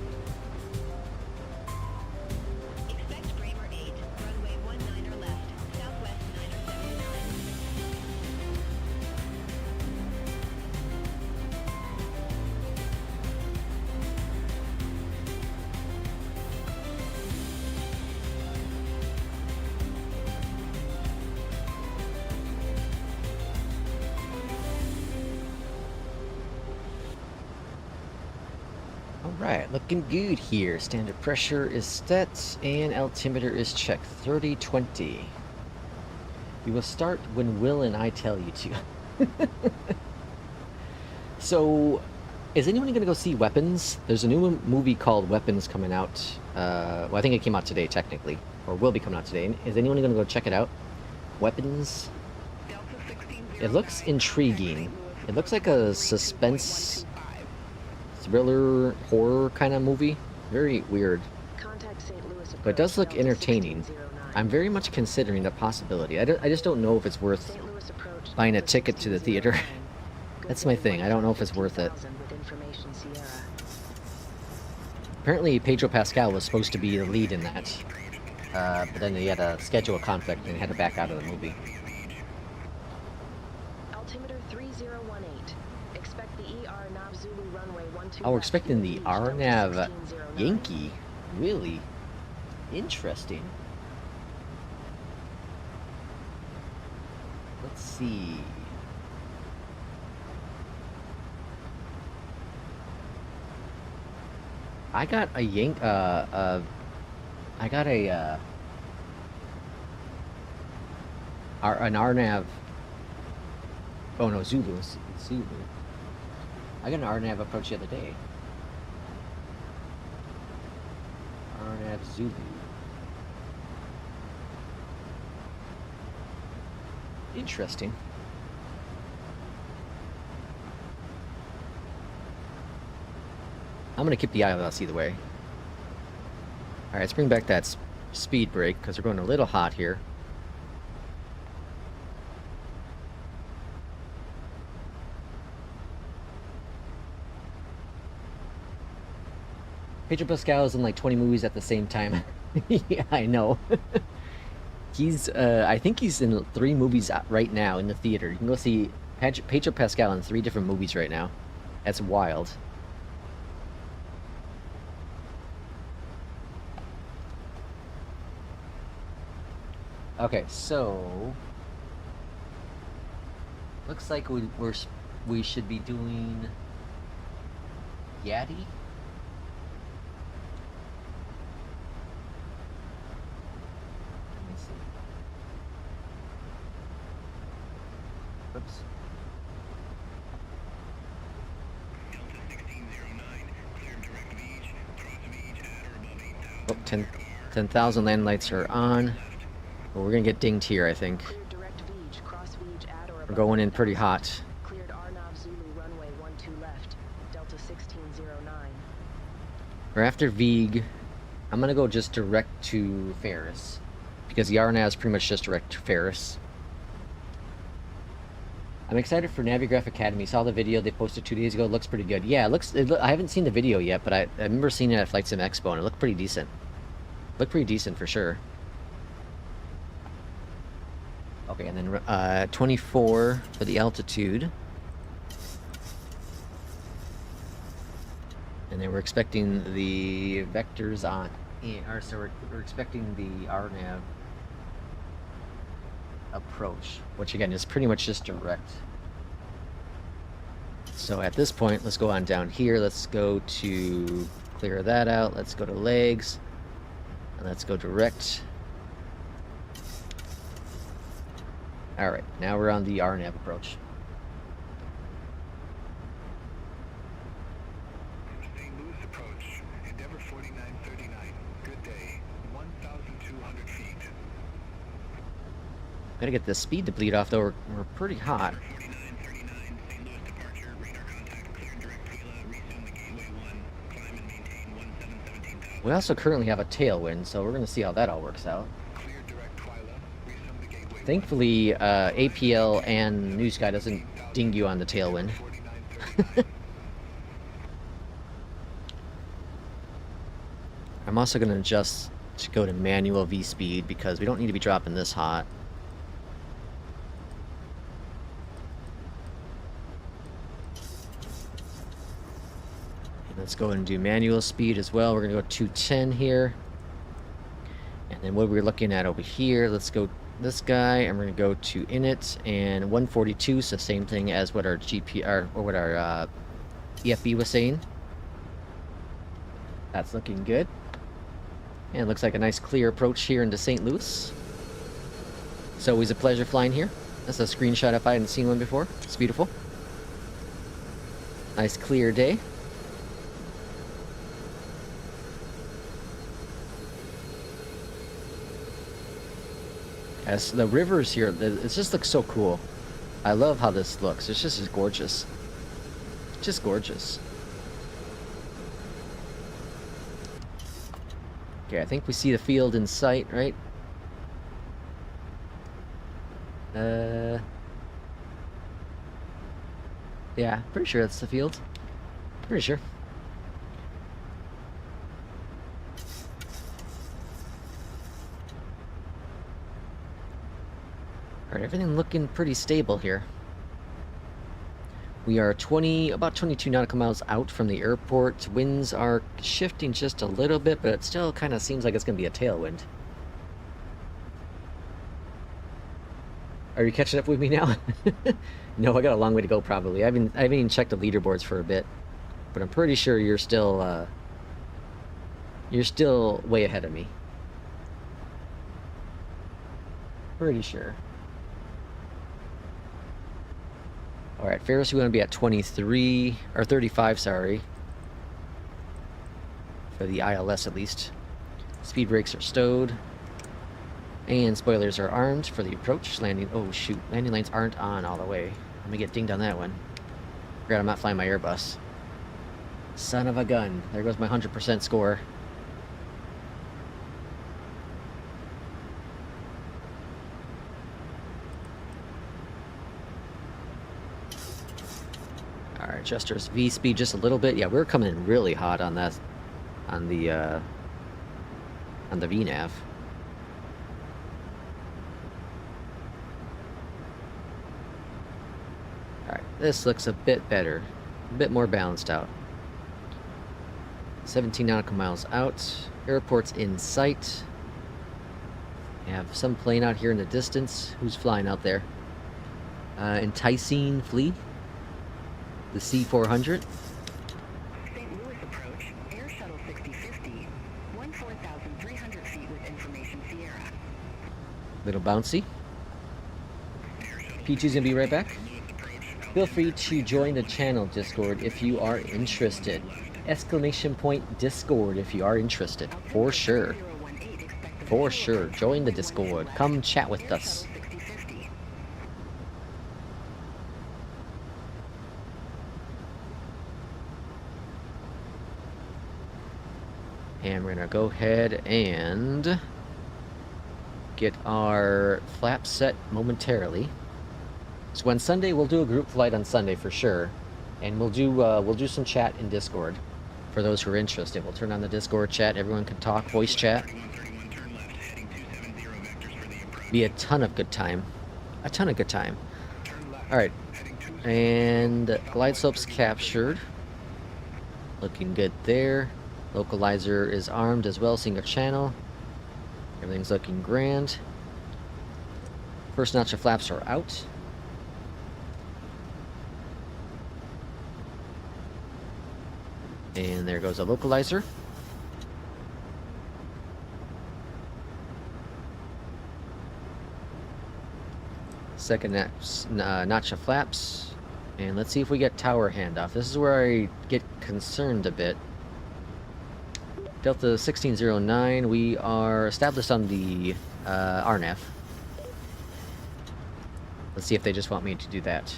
[SPEAKER 7] Expect Bramer 8, runway 19 left, Southwest 979.
[SPEAKER 1] Alright, looking good here. Standard pressure is set and altimeter is checked. 3020. You will start when Will and I tell you to. So, is anyone going to go see Weapons? There's a new movie called Weapons coming out. Well, I think it came out today, technically. Or will be coming out today. Is anyone going to go check it out? Weapons?
[SPEAKER 5] Delta 1609,
[SPEAKER 1] It looks intriguing. It looks like a suspense, thriller, horror kind of movie. Very weird.
[SPEAKER 3] Contact St. Louis
[SPEAKER 1] But it does
[SPEAKER 3] approach,
[SPEAKER 1] look
[SPEAKER 3] Delta
[SPEAKER 1] entertaining.
[SPEAKER 3] 1609.
[SPEAKER 1] I'm very much considering the possibility. I just don't know if it's worth
[SPEAKER 3] St. Louis approach,
[SPEAKER 1] buying a
[SPEAKER 3] Delta
[SPEAKER 1] ticket to the theater.
[SPEAKER 3] 1609. Good
[SPEAKER 1] That's my
[SPEAKER 3] day,
[SPEAKER 1] thing. I don't know if it's worth it.
[SPEAKER 3] 15,000 with information Sierra.
[SPEAKER 1] Apparently, Pedro Pascal was supposed to be the lead in that. But then he had a schedule conflict and had to back out of the movie.
[SPEAKER 3] Altimeter 3018. Expect the ER Nav Zulu runway 12
[SPEAKER 1] Oh, we're
[SPEAKER 3] left,
[SPEAKER 1] expecting the
[SPEAKER 3] Delta
[SPEAKER 1] RNAV
[SPEAKER 3] 1609.
[SPEAKER 1] Yankee. Really? Interesting. Let's see. I got a I got an RNAV. Oh no, Zulu. It's Zulu. I got an RNAV approach the other day. RNAV Zulu. Interesting. I'm gonna keep the eye on us either way. Alright, let's bring back that speed brake because we're going a little hot here. Pedro Pascal is in like 20 movies at the same time. Yeah, I know. He's, I think he's in 3 movies right now in the theater. You can go see Pedro Pascal in 3 different movies right now. That's wild. Okay, so looks like we should be doing Yeti. Let me see. Oops.
[SPEAKER 2] Delta 1609, cleared direct beach, cross beach at or above 8,000.
[SPEAKER 1] Oh, 10,000 land lights are on. But we're gonna get dinged here, I think.
[SPEAKER 3] Cleared direct beach, cross beach at or
[SPEAKER 1] We're
[SPEAKER 3] above
[SPEAKER 1] going in
[SPEAKER 3] 10,000.
[SPEAKER 1] pretty hot.
[SPEAKER 3] Cleared RNAV Zulu runway 12 left, Delta 1609.
[SPEAKER 1] We're after Vieg. I'm gonna go just direct to Ferris. because the RNAV is pretty much just direct to Ferris. I'm excited for Navigraph Academy. Saw the video they posted 2 days ago. It looks pretty good. Yeah, I haven't seen the video yet, but I remember seeing it at Flight Sim Expo, and it looked pretty decent. Looked pretty decent for sure. Okay, and then 24 for the altitude. And then we're expecting the vectors on, or so we're expecting the RNAV approach, which again is pretty much just direct. So at this point, let's go on down here. Let's go to clear that out. Let's go to legs, and let's go direct. All right, now we're on the RNAV approach.
[SPEAKER 6] St. Louis approach, Endeavour 4939. Good day. 1,200 feet.
[SPEAKER 1] Gotta get the speed to bleed off, though. We're pretty hot.
[SPEAKER 6] 4939, St. Louis departure, radar contact, clear direct Fila, resume the gateway 1, climb and maintain 1717,000.
[SPEAKER 1] We also currently have a tailwind, so we're gonna see how that all works out.
[SPEAKER 6] Clear direct Twila, resume the gateway
[SPEAKER 1] Thankfully, APL and New Sky doesn't ding you on the tailwind.
[SPEAKER 6] 4939.
[SPEAKER 1] I'm also gonna adjust to go to manual V speed because we don't need to be dropping this hot. Let's go and do manual speed as well. We're going to go 210 here. And then what we're looking at over here, let's go this guy, and we're going to go to init and 142, so same thing as what our GPR or what our EFB was saying. That's looking good. And it looks like a nice clear approach here into St. Louis. It's always a pleasure flying here. That's a screenshot if I hadn't seen one before. It's beautiful. Nice clear day. As the rivers here, it just looks so cool. I love how this looks. It's just gorgeous. Just gorgeous. Okay, I think we see the field in sight, right? Yeah, pretty sure that's the field. Pretty sure. Alright, everything looking pretty stable here. We are about 22 nautical miles out from the airport. Winds are shifting just a little bit, but it still kind of seems like it's going to be a tailwind. Are you catching up with me now? No, I got a long way to go probably. I haven't even checked the leaderboards for a bit, but I'm pretty sure you're still way ahead of me. Pretty sure. Alright, Ferris, we want to be at 23, or 35, sorry. For the ILS at least. Speed brakes are stowed. And spoilers are armed for the approach. Landing, oh shoot, landing lanes aren't on all the way. I'm gonna get dinged on that one. Forgot I'm not flying my Airbus. Son of a gun. There goes my 100% score. Alright, adjusters V speed just a little bit. Yeah, we're coming in really hot on that, on the VNAV. Alright, this looks a bit better. A bit more balanced out. 17 nautical miles out. Airport's in sight. We have some plane out here in the distance. Who's flying out there? Enticing Flea. The C-400.
[SPEAKER 5] St. Louis approach, Air Shuttle 6050, 14,300 feet with information Sierra.
[SPEAKER 1] Little bouncy. P2's gonna be right back. Feel free to join the channel Discord if you are interested. Exclamation point Discord if you are interested. For sure. For sure. Join the Discord. Come chat with us. And we're gonna go ahead and get our flaps set momentarily. So on Sunday, we'll do a group flight on Sunday for sure, and we'll do some chat in Discord for those who are interested. We'll turn on the Discord chat. Everyone can talk, voice chat.
[SPEAKER 6] 3131, turn left, heading 270 vectors for the approach.
[SPEAKER 1] Be a ton of good time. A ton of good time.
[SPEAKER 6] Turn left,
[SPEAKER 1] All right,
[SPEAKER 6] heading 270.
[SPEAKER 1] and glide slope's captured. Looking good there. Localizer is armed as well, seeing a channel. Everything's looking grand. First notch of flaps are out. And there goes a localizer. Second notch of flaps. And let's see if we get tower handoff. This is where I get concerned a bit. Delta 1609, we are established on the RNAV. Let's see if they just want me to do that.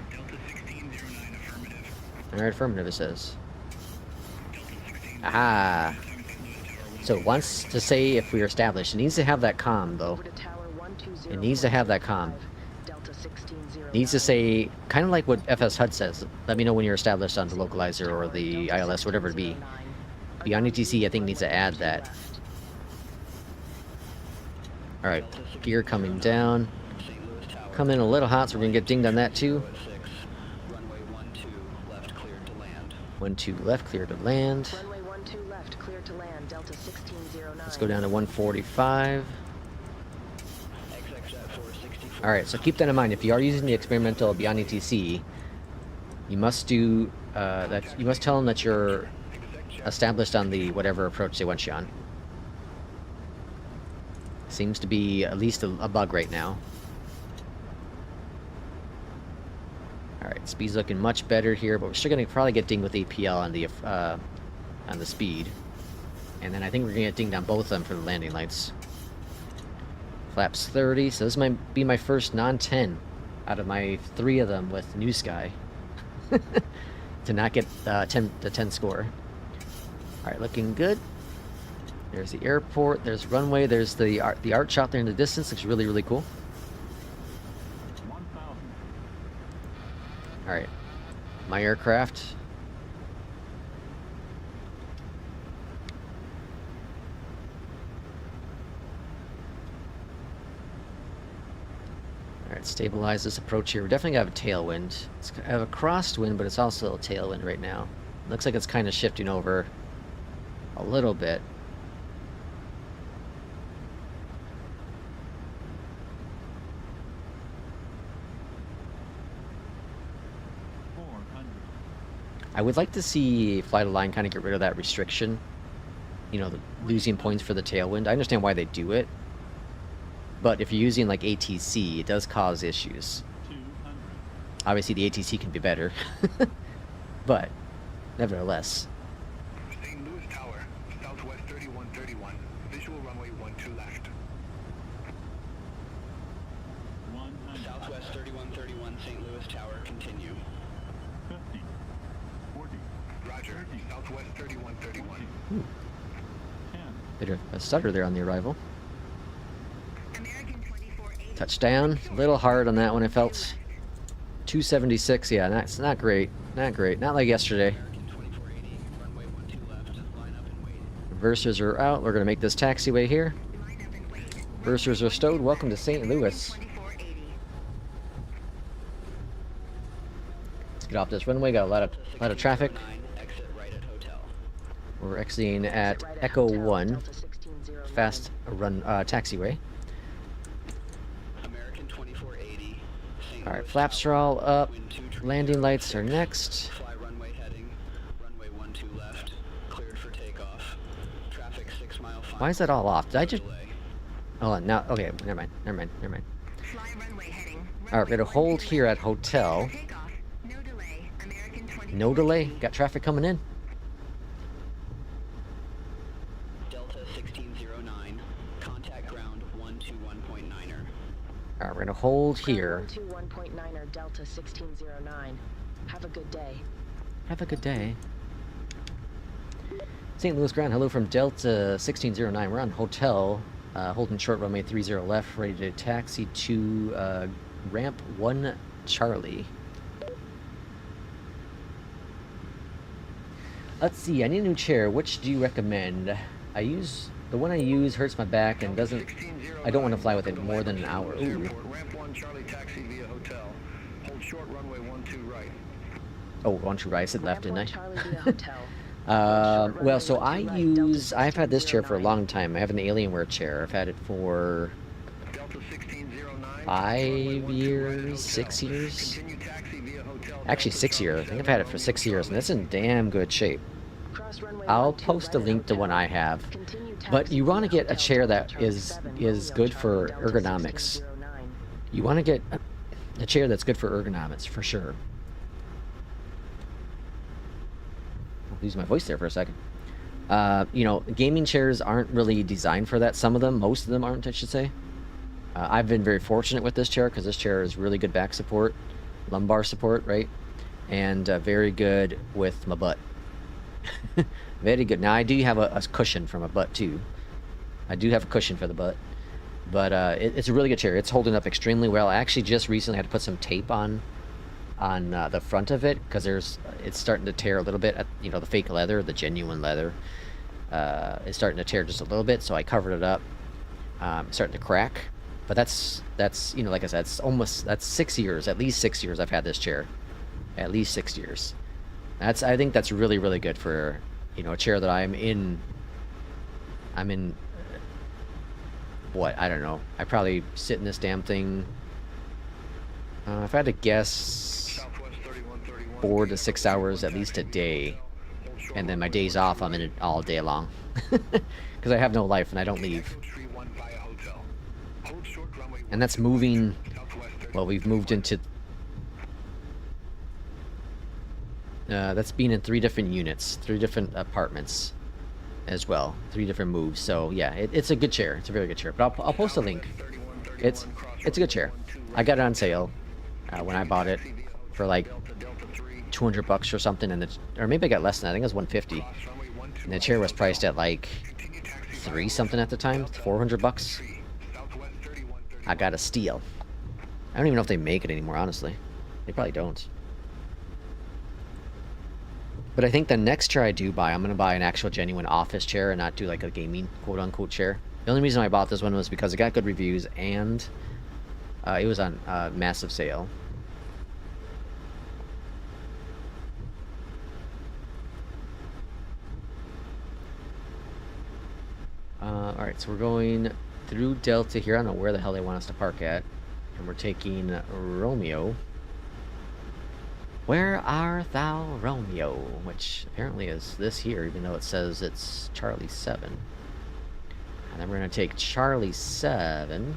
[SPEAKER 6] Delta 1609, affirmative.
[SPEAKER 1] Alright, affirmative it says.
[SPEAKER 6] Delta 1609.
[SPEAKER 1] Aha! So it wants to say if we are established. It needs to have that comm though.
[SPEAKER 3] Over to tower 120.
[SPEAKER 1] It needs to have that comm.
[SPEAKER 3] Delta 1609.
[SPEAKER 1] Needs to say, kind of like what FS HUD says. Let me know when you're established on the localizer or the ILS, whatever it be. BeyondATC, I think, needs to add that. Alright, gear coming down. Come in a little hot, so we're going to get dinged on that too.
[SPEAKER 2] Runway 12 left cleared to land.
[SPEAKER 1] 12 left, clear to land.
[SPEAKER 3] Runway 12 left, clear to land. Delta 1609.
[SPEAKER 1] Let's go down to 145.
[SPEAKER 2] XX at 464.
[SPEAKER 1] Alright, so keep that in mind. If you are using the experimental BeyondATC, you must do that. You must tell them that you're established on the whatever approach they want you on. Seems to be at least a bug right now. Alright, speed's looking much better here, but we're still going to probably get dinged with APL on the speed. And then I think we're going to get dinged on both of them for the landing lights. Flaps 30, so this might be my first non-10 out of my 3 of them with New Sky. To not get the 10 score. Alright, looking good. There's the airport, there's runway, there's the arch out there in the distance. Looks really, really cool. Alright, my aircraft. Alright, stabilize this approach here. We're definitely gonna have a tailwind. It's gonna have a crosswind, but it's also a tailwind right now. Looks like it's kind of shifting over a little bit. I would like to see Flight Align kind of get rid of that restriction. You know, the losing points for the tailwind. I understand why they do it. But if you're using like ATC, it does cause issues. Obviously the ATC can be better. But, nevertheless.
[SPEAKER 6] St. Louis Tower, southwest 3131, visual runway 12 left.
[SPEAKER 2] Southwest 3131, St. Louis Tower, continue.
[SPEAKER 6] 50, 40. Roger, southwest 3131.
[SPEAKER 1] Bit of a stutter there on the arrival.
[SPEAKER 5] American 2480.
[SPEAKER 1] Touchdown. A little hard on that one, I felt. 276, yeah, that's not great. Not great. Not like yesterday.
[SPEAKER 2] American 2480, runway 12 left, line up and wait.
[SPEAKER 1] Reversers are out. We're going to make this taxiway here.
[SPEAKER 5] Line up and wait.
[SPEAKER 1] Reversers are stowed. Welcome to St. Louis.
[SPEAKER 5] 2480.
[SPEAKER 1] Let's get off this runway. Got a lot of traffic.
[SPEAKER 2] 1609, exit right at hotel.
[SPEAKER 1] We're exiting at
[SPEAKER 3] Exit right
[SPEAKER 1] Echo
[SPEAKER 3] hotel,
[SPEAKER 1] 1.
[SPEAKER 3] Delta 1609.
[SPEAKER 1] Fast run taxiway.
[SPEAKER 2] American 2480, St.
[SPEAKER 1] Alright,
[SPEAKER 2] Louis
[SPEAKER 1] flaps
[SPEAKER 2] Tower,
[SPEAKER 1] are all up.
[SPEAKER 2] wind 230,
[SPEAKER 1] Landing lights are next.
[SPEAKER 2] Fly runway heading, runway 12 left, cleared for takeoff. Traffic 6 mile final.
[SPEAKER 1] Why is that all off? Did I just...
[SPEAKER 2] delay.
[SPEAKER 1] Hold on, now... Okay, never mind.
[SPEAKER 5] Fly runway heading.
[SPEAKER 1] Alright, we're going to hold here at hotel.
[SPEAKER 5] Takeoff. No delay. American 2480.
[SPEAKER 1] No delay. Got traffic coming in.
[SPEAKER 2] Delta 1609, contact ground 121.9er.
[SPEAKER 1] Alright, we're going to hold here.
[SPEAKER 3] 121.9er Delta 1609. Have a good day.
[SPEAKER 1] Have a good day. St. Louis ground, hello from Delta 1609. We're on hotel Holding short runway 30 left, ready to taxi to ramp 1 Charlie. Let's see, I need a new chair. Which do you recommend? The one I use hurts my back and doesn't. I don't want to fly with it more than an hour. Ooh.
[SPEAKER 2] Ramp 1 Charlie taxi via hotel. Hold short runway 12 right.
[SPEAKER 1] Oh, 12 right. I said left, didn't I?
[SPEAKER 3] Charlie via hotel.
[SPEAKER 1] Well, so I've had this chair for a long time. I have an Alienware chair. I've had it for
[SPEAKER 2] Delta 1609.
[SPEAKER 1] 5 years, 6 years.
[SPEAKER 2] Continue taxi via hotel.
[SPEAKER 1] Actually, 6 years. I think I've had it for 6 years, and it's in damn good shape.
[SPEAKER 3] Cross runway
[SPEAKER 1] I'll
[SPEAKER 3] 12
[SPEAKER 1] post a
[SPEAKER 3] right
[SPEAKER 1] link to
[SPEAKER 3] hotel.
[SPEAKER 1] one I have.
[SPEAKER 3] Continue
[SPEAKER 1] But
[SPEAKER 3] taxi
[SPEAKER 1] you want to
[SPEAKER 3] via
[SPEAKER 1] get a
[SPEAKER 3] hotel
[SPEAKER 1] chair
[SPEAKER 3] Delta
[SPEAKER 1] that
[SPEAKER 3] Charlie
[SPEAKER 1] is
[SPEAKER 3] 7,
[SPEAKER 1] good
[SPEAKER 3] Romeo
[SPEAKER 1] for
[SPEAKER 3] Charlie Delta
[SPEAKER 1] ergonomics.
[SPEAKER 3] 1609.
[SPEAKER 1] You want to get a chair that's good for ergonomics, for sure. I'll lose my voice there for a second. You know, gaming chairs aren't really designed for that. Some of them, most of them aren't, I should say. I've been very fortunate with this chair because this chair is really good back support, lumbar support, right? And very good with my butt. Very good. Now, I do have a cushion for my butt, too. I do have a cushion for the butt. But it's a really good chair. It's holding up extremely well. I actually just recently had to put some tape on the front of it because it's starting to tear a little bit. You know, the fake leather, the genuine leather, is starting to tear just a little bit. So I covered it up. It's starting to crack. But that's you know, like I said, that's 6 years, at least 6 years I've had this chair. At least 6 years. I think that's really, really good for, you know, a chair that I'm in. What? I don't know. I probably sit in this damn thing. If I had to guess, 4 to 6 hours at least a day. And then my days off, I'm in it all day long. Because I have no life and I don't leave. And that's moving. Well, we've moved into. That's being in 3 different units, 3 different apartments as well, 3 different moves. So yeah, it's a good chair. It's a very good chair. But I'll post a link. It's a good chair. I got it on sale when I bought it for like $200 or something, or maybe I got less than that. I think it was 150. And the chair was priced at like 3 something at the time, $400. I got a steal. I don't even know if they make it anymore, honestly. They probably don't. But I think the next chair I do buy, I'm going to buy an actual genuine office chair and not do like a gaming quote-unquote chair. The only reason I bought this one was because it got good reviews and it was on massive sale. Alright, so we're going through Delta here. I don't know where the hell they want us to park at. And we're taking Romeo. Where art thou, Romeo? Which apparently is this here, even though it says it's Charlie 7. And then we're going to take Charlie 7.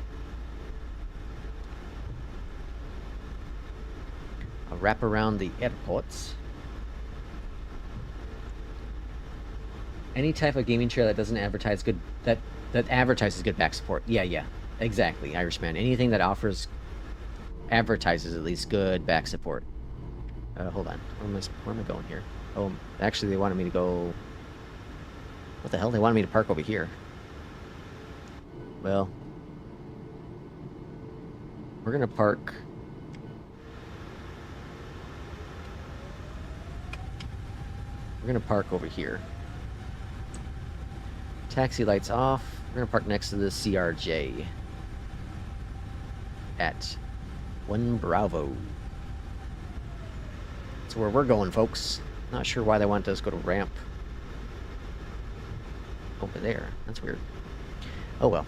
[SPEAKER 1] I'll wrap around the airports. Any type of gaming chair that doesn't advertise good, that advertises good back support. Yeah, exactly, Irishman. Anything that advertises at least good back support. Hold on. Where am I going here? Oh, actually, they wanted me to go. What the hell? They wanted me to park over here. Well, we're gonna park. We're gonna park over here. Taxi lights off. We're gonna park next to the CRJ at 1 Bravo. That's where we're going, folks. Not sure why they want us to go to ramp over there. That's weird. Oh well.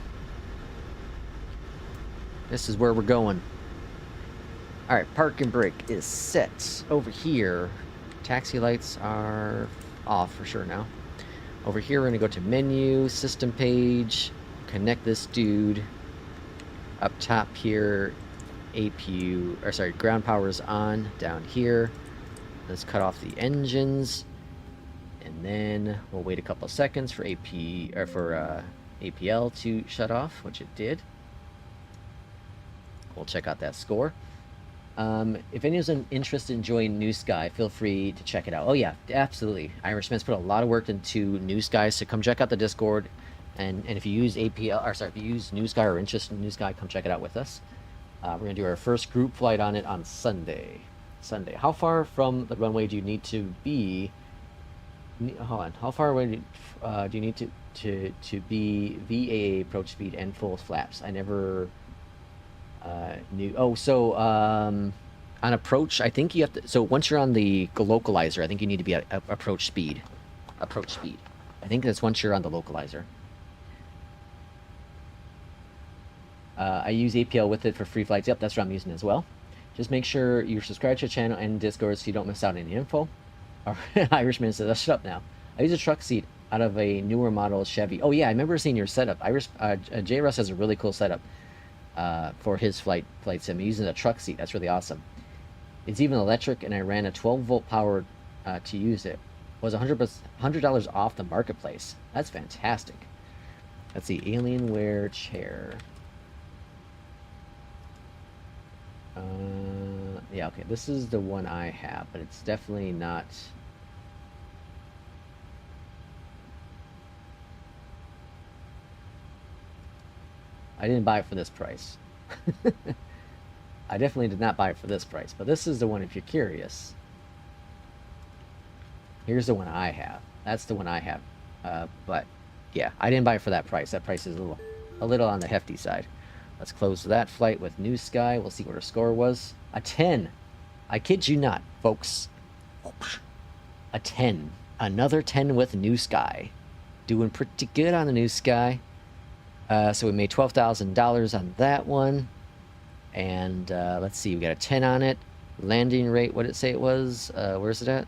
[SPEAKER 1] This is where we're going. Alright, park and brake is set. Over here, taxi lights are off for sure now. Over here, we're going to go to menu, system page, connect this dude. Up top here, ground power is on. Down here, let's cut off the engines. And then we'll wait a couple seconds for APL to shut off, which it did. We'll check out that score. If anyone's interested in joining New Sky, feel free to check it out. Oh yeah, absolutely. Irishman's put a lot of work into New Sky, so come check out the Discord And if you use APL, or sorry, if you use New Sky or interested in New Sky, come check it out with us. We're gonna do our first group flight on it on Sunday. How far from the runway do you need to be? Hold on. How far away do you need to be VAA approach speed and full flaps? I never knew. Oh, so on approach, I think you have to. So once you're on the localizer, I think you need to be at approach speed. Approach speed. I think that's once you're on the localizer. I use APL with it for free flights. Yep, that's what I'm using as well. Just make sure you're subscribed to the channel and Discord so you don't miss out on any info. Irishman says, shut up now. I use a truck seat out of a newer model Chevy. Oh yeah, I remember seeing your setup. J. Russ has a really cool setup for his flight sim. He's using a truck seat. That's really awesome. It's even electric, and I ran a 12-volt power to use it. It was $100 off the marketplace. That's fantastic. Let's see, Alienware chair. Yeah, okay, this is the one I have, but it's definitely not. I didn't buy it for this price. I definitely did not buy it for this price, but this is the one if you're curious. Here's the one I have. That's the one I have. But yeah, I didn't buy it for that price. That price is a little on the hefty side. Let's close that flight with New Sky. We'll see what our score was. A 10. I kid you not, folks. A 10. Another 10 with New Sky. Doing pretty good on the New Sky. So we made $12,000 on that one. And let's see, we got a 10 on it. Landing rate, what did it say it was? Where's it at?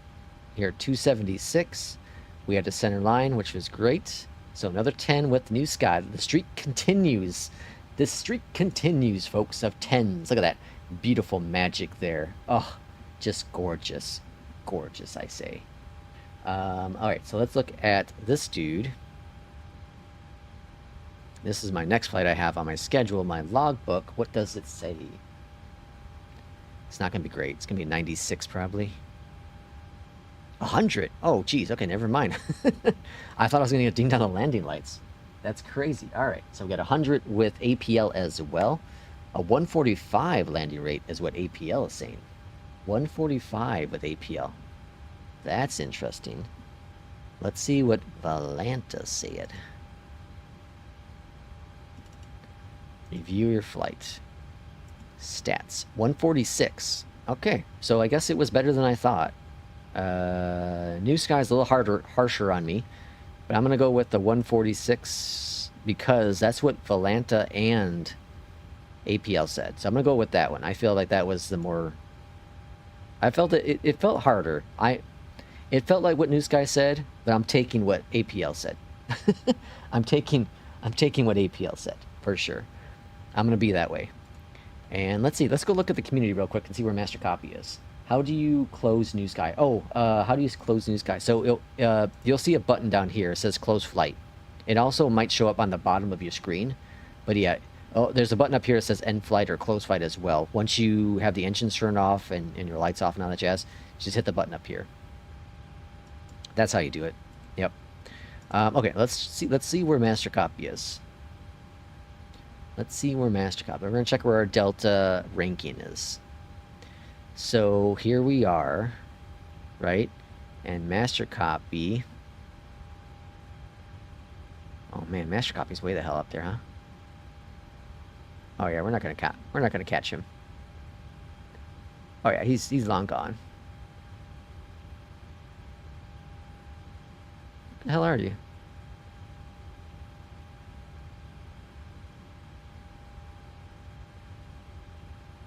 [SPEAKER 1] Here, 276. We had the center line, which was great. So another 10 with New Sky. The streak continues. This streak continues, folks, of 10s. Look at that beautiful magic there. Oh, just gorgeous. Gorgeous, I say. All right, so let's look at this dude. This is my next flight I have on my schedule, my logbook. What does it say? It's not going to be great. It's going to be 96 probably. 100. Oh, geez. Okay, never mind. I thought I was going to get dinged on the landing lights. That's crazy. All right, so we got 100 with APL as well. A 145 landing rate is what APL is saying. 145 with APL. That's interesting. Let's see what Volanta said. Review your flight. Stats. 146. Okay, so I guess it was better than I thought. New Sky's a little harsher on me. But I'm going to go with the 146 because that's what Volanta and APL said. So I'm going to go with that one. I feel like that was the more... I felt it felt harder. It felt like what New Sky said, but I'm taking what APL said. I'm taking what APL said, for sure. I'm going to be that way. And let's see. Let's go look at the community real quick and see where Master Copy is. How do you close New Sky? Oh, how do you close New Sky? So you'll see a button down here. It says close flight. It also might show up on the bottom of your screen. But yeah, oh, there's a button up here that says end flight or close flight as well. Once you have the engines turned off and your lights off and all that jazz, just hit the button up here. That's how you do it. Yep. Okay, let's see where Master Copy is. Let's see where Master Copy. We're going to check where our Delta ranking is. So here we are, right? And Master Copy. Oh man, Master Copy's way the hell up there, huh? Oh yeah, we're not gonna catch him. Oh yeah, he's long gone. What the hell are you?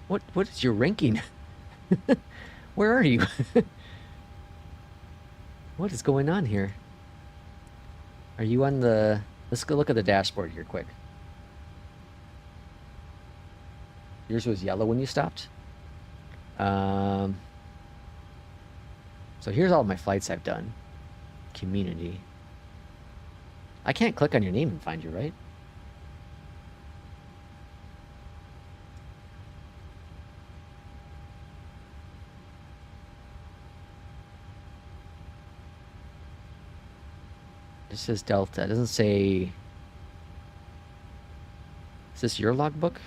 [SPEAKER 1] What is your ranking? Where are you? What is going on here? Are you on the... Let's go look at the dashboard here quick. Yours was yellow when you stopped? So here's all my flights I've done. Community. I can't click on your name and find you, right? It says Delta. It doesn't say Is this your logbook?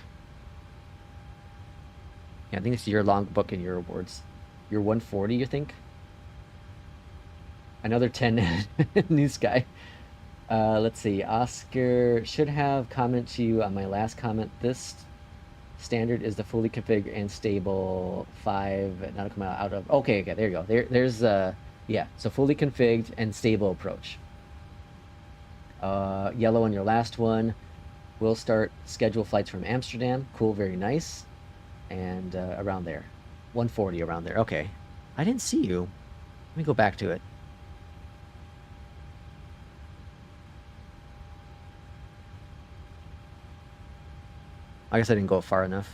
[SPEAKER 1] Yeah, I think it's your logbook and your awards. Your 140, you think? Another 10 new sky. Let's see. Oscar should have comment to you on my last comment. This standard is the fully configured and stable 5 not come out of. Okay, there you go. There's yeah. So fully configured and stable approach. Yellow on your last one. We'll start schedule flights from Amsterdam. Cool, very nice. And around there. 140 around there. Okay. I didn't see you. Let me go back to it. I guess I didn't go far enough.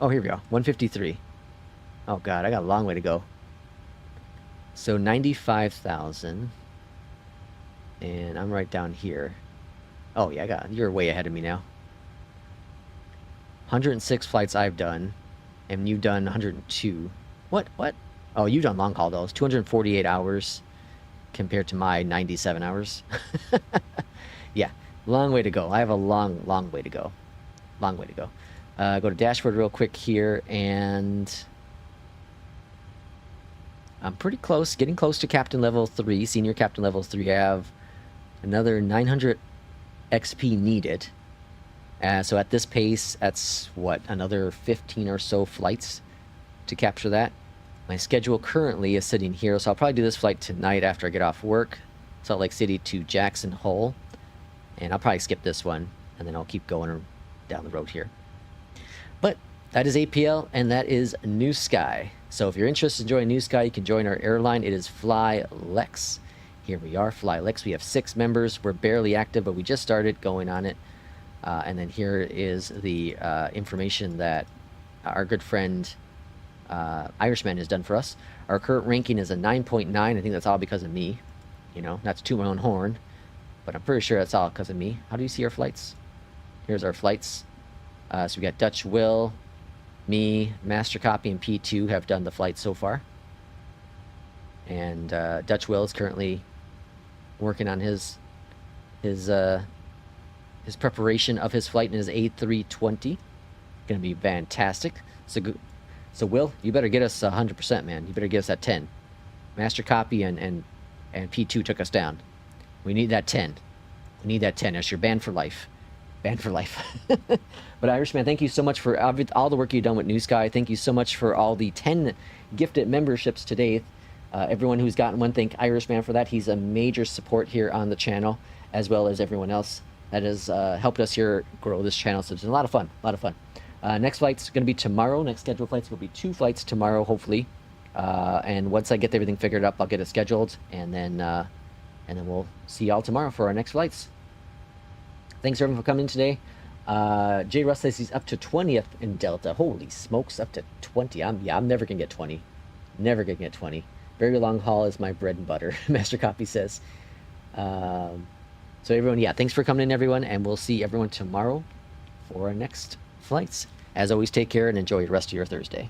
[SPEAKER 1] Oh, here we go. 153. Oh, God. I got a long way to go. So 95,000. And I'm right down here. Oh, yeah, you're way ahead of me now. 106 flights I've done. And you've done 102. What? Oh, you've done long haul, though. It's 248 hours compared to my 97 hours. Yeah, long way to go. I have a long way to go. Long way to go. Go to dashboard real quick here, and I'm pretty close, getting close to captain level 3, senior captain level 3. I have another 900 XP needed. So at this pace, that's what, another 15 or so flights to capture that. My schedule currently is sitting here, so I'll probably do this flight tonight after I get off work. Salt Lake City to Jackson Hole. And I'll probably skip this one, and then I'll keep going down the road here. But that is APL, and that is New Sky. So if you're interested in joining New Sky, you can join our airline. It is FlyLex. Here we are, FlyLex. We have 6 members. We're barely active, but we just started going on it. And then here is the information that our good friend Irishman has done for us. Our current ranking is a 9.9. I think that's all because of me. You know, not to toot my own horn, but I'm pretty sure that's all because of me. How do you see our flights? Here's our flights. So we got Dutch Will, me, Master Copy, and P2 have done the flight so far. And Dutch Will is currently working on his preparation of his flight in his A320. Gonna be fantastic. So Will, you better get us 100%, man. You better get us that 10. Master Copy and P2 took us down. We need that 10. We need that 10. That's your band for life. Band for life. But Irishman, thank you so much for all the work you've done with New Sky. Thank you so much for all the 10 gifted memberships today. Everyone who's gotten one, thank Irishman for that. He's a major support here on the channel, as well as everyone else that has helped us here grow this channel. So it's been a lot of fun. Next flight's going to be tomorrow. Next scheduled flights will be 2 flights tomorrow, hopefully. And once I get everything figured up, I'll get it scheduled, and then we'll see y'all tomorrow for our next flights. Thanks everyone for coming today. Jay Russ says he's up to 20th in Delta. Holy smokes, up to 20. I'm never gonna get 20. Never gonna get 20. Very long haul is my bread and butter. Master Copy says. So everyone, yeah, thanks for coming in, everyone, and we'll see everyone tomorrow for our next flights. As always, take care and enjoy the rest of your Thursday.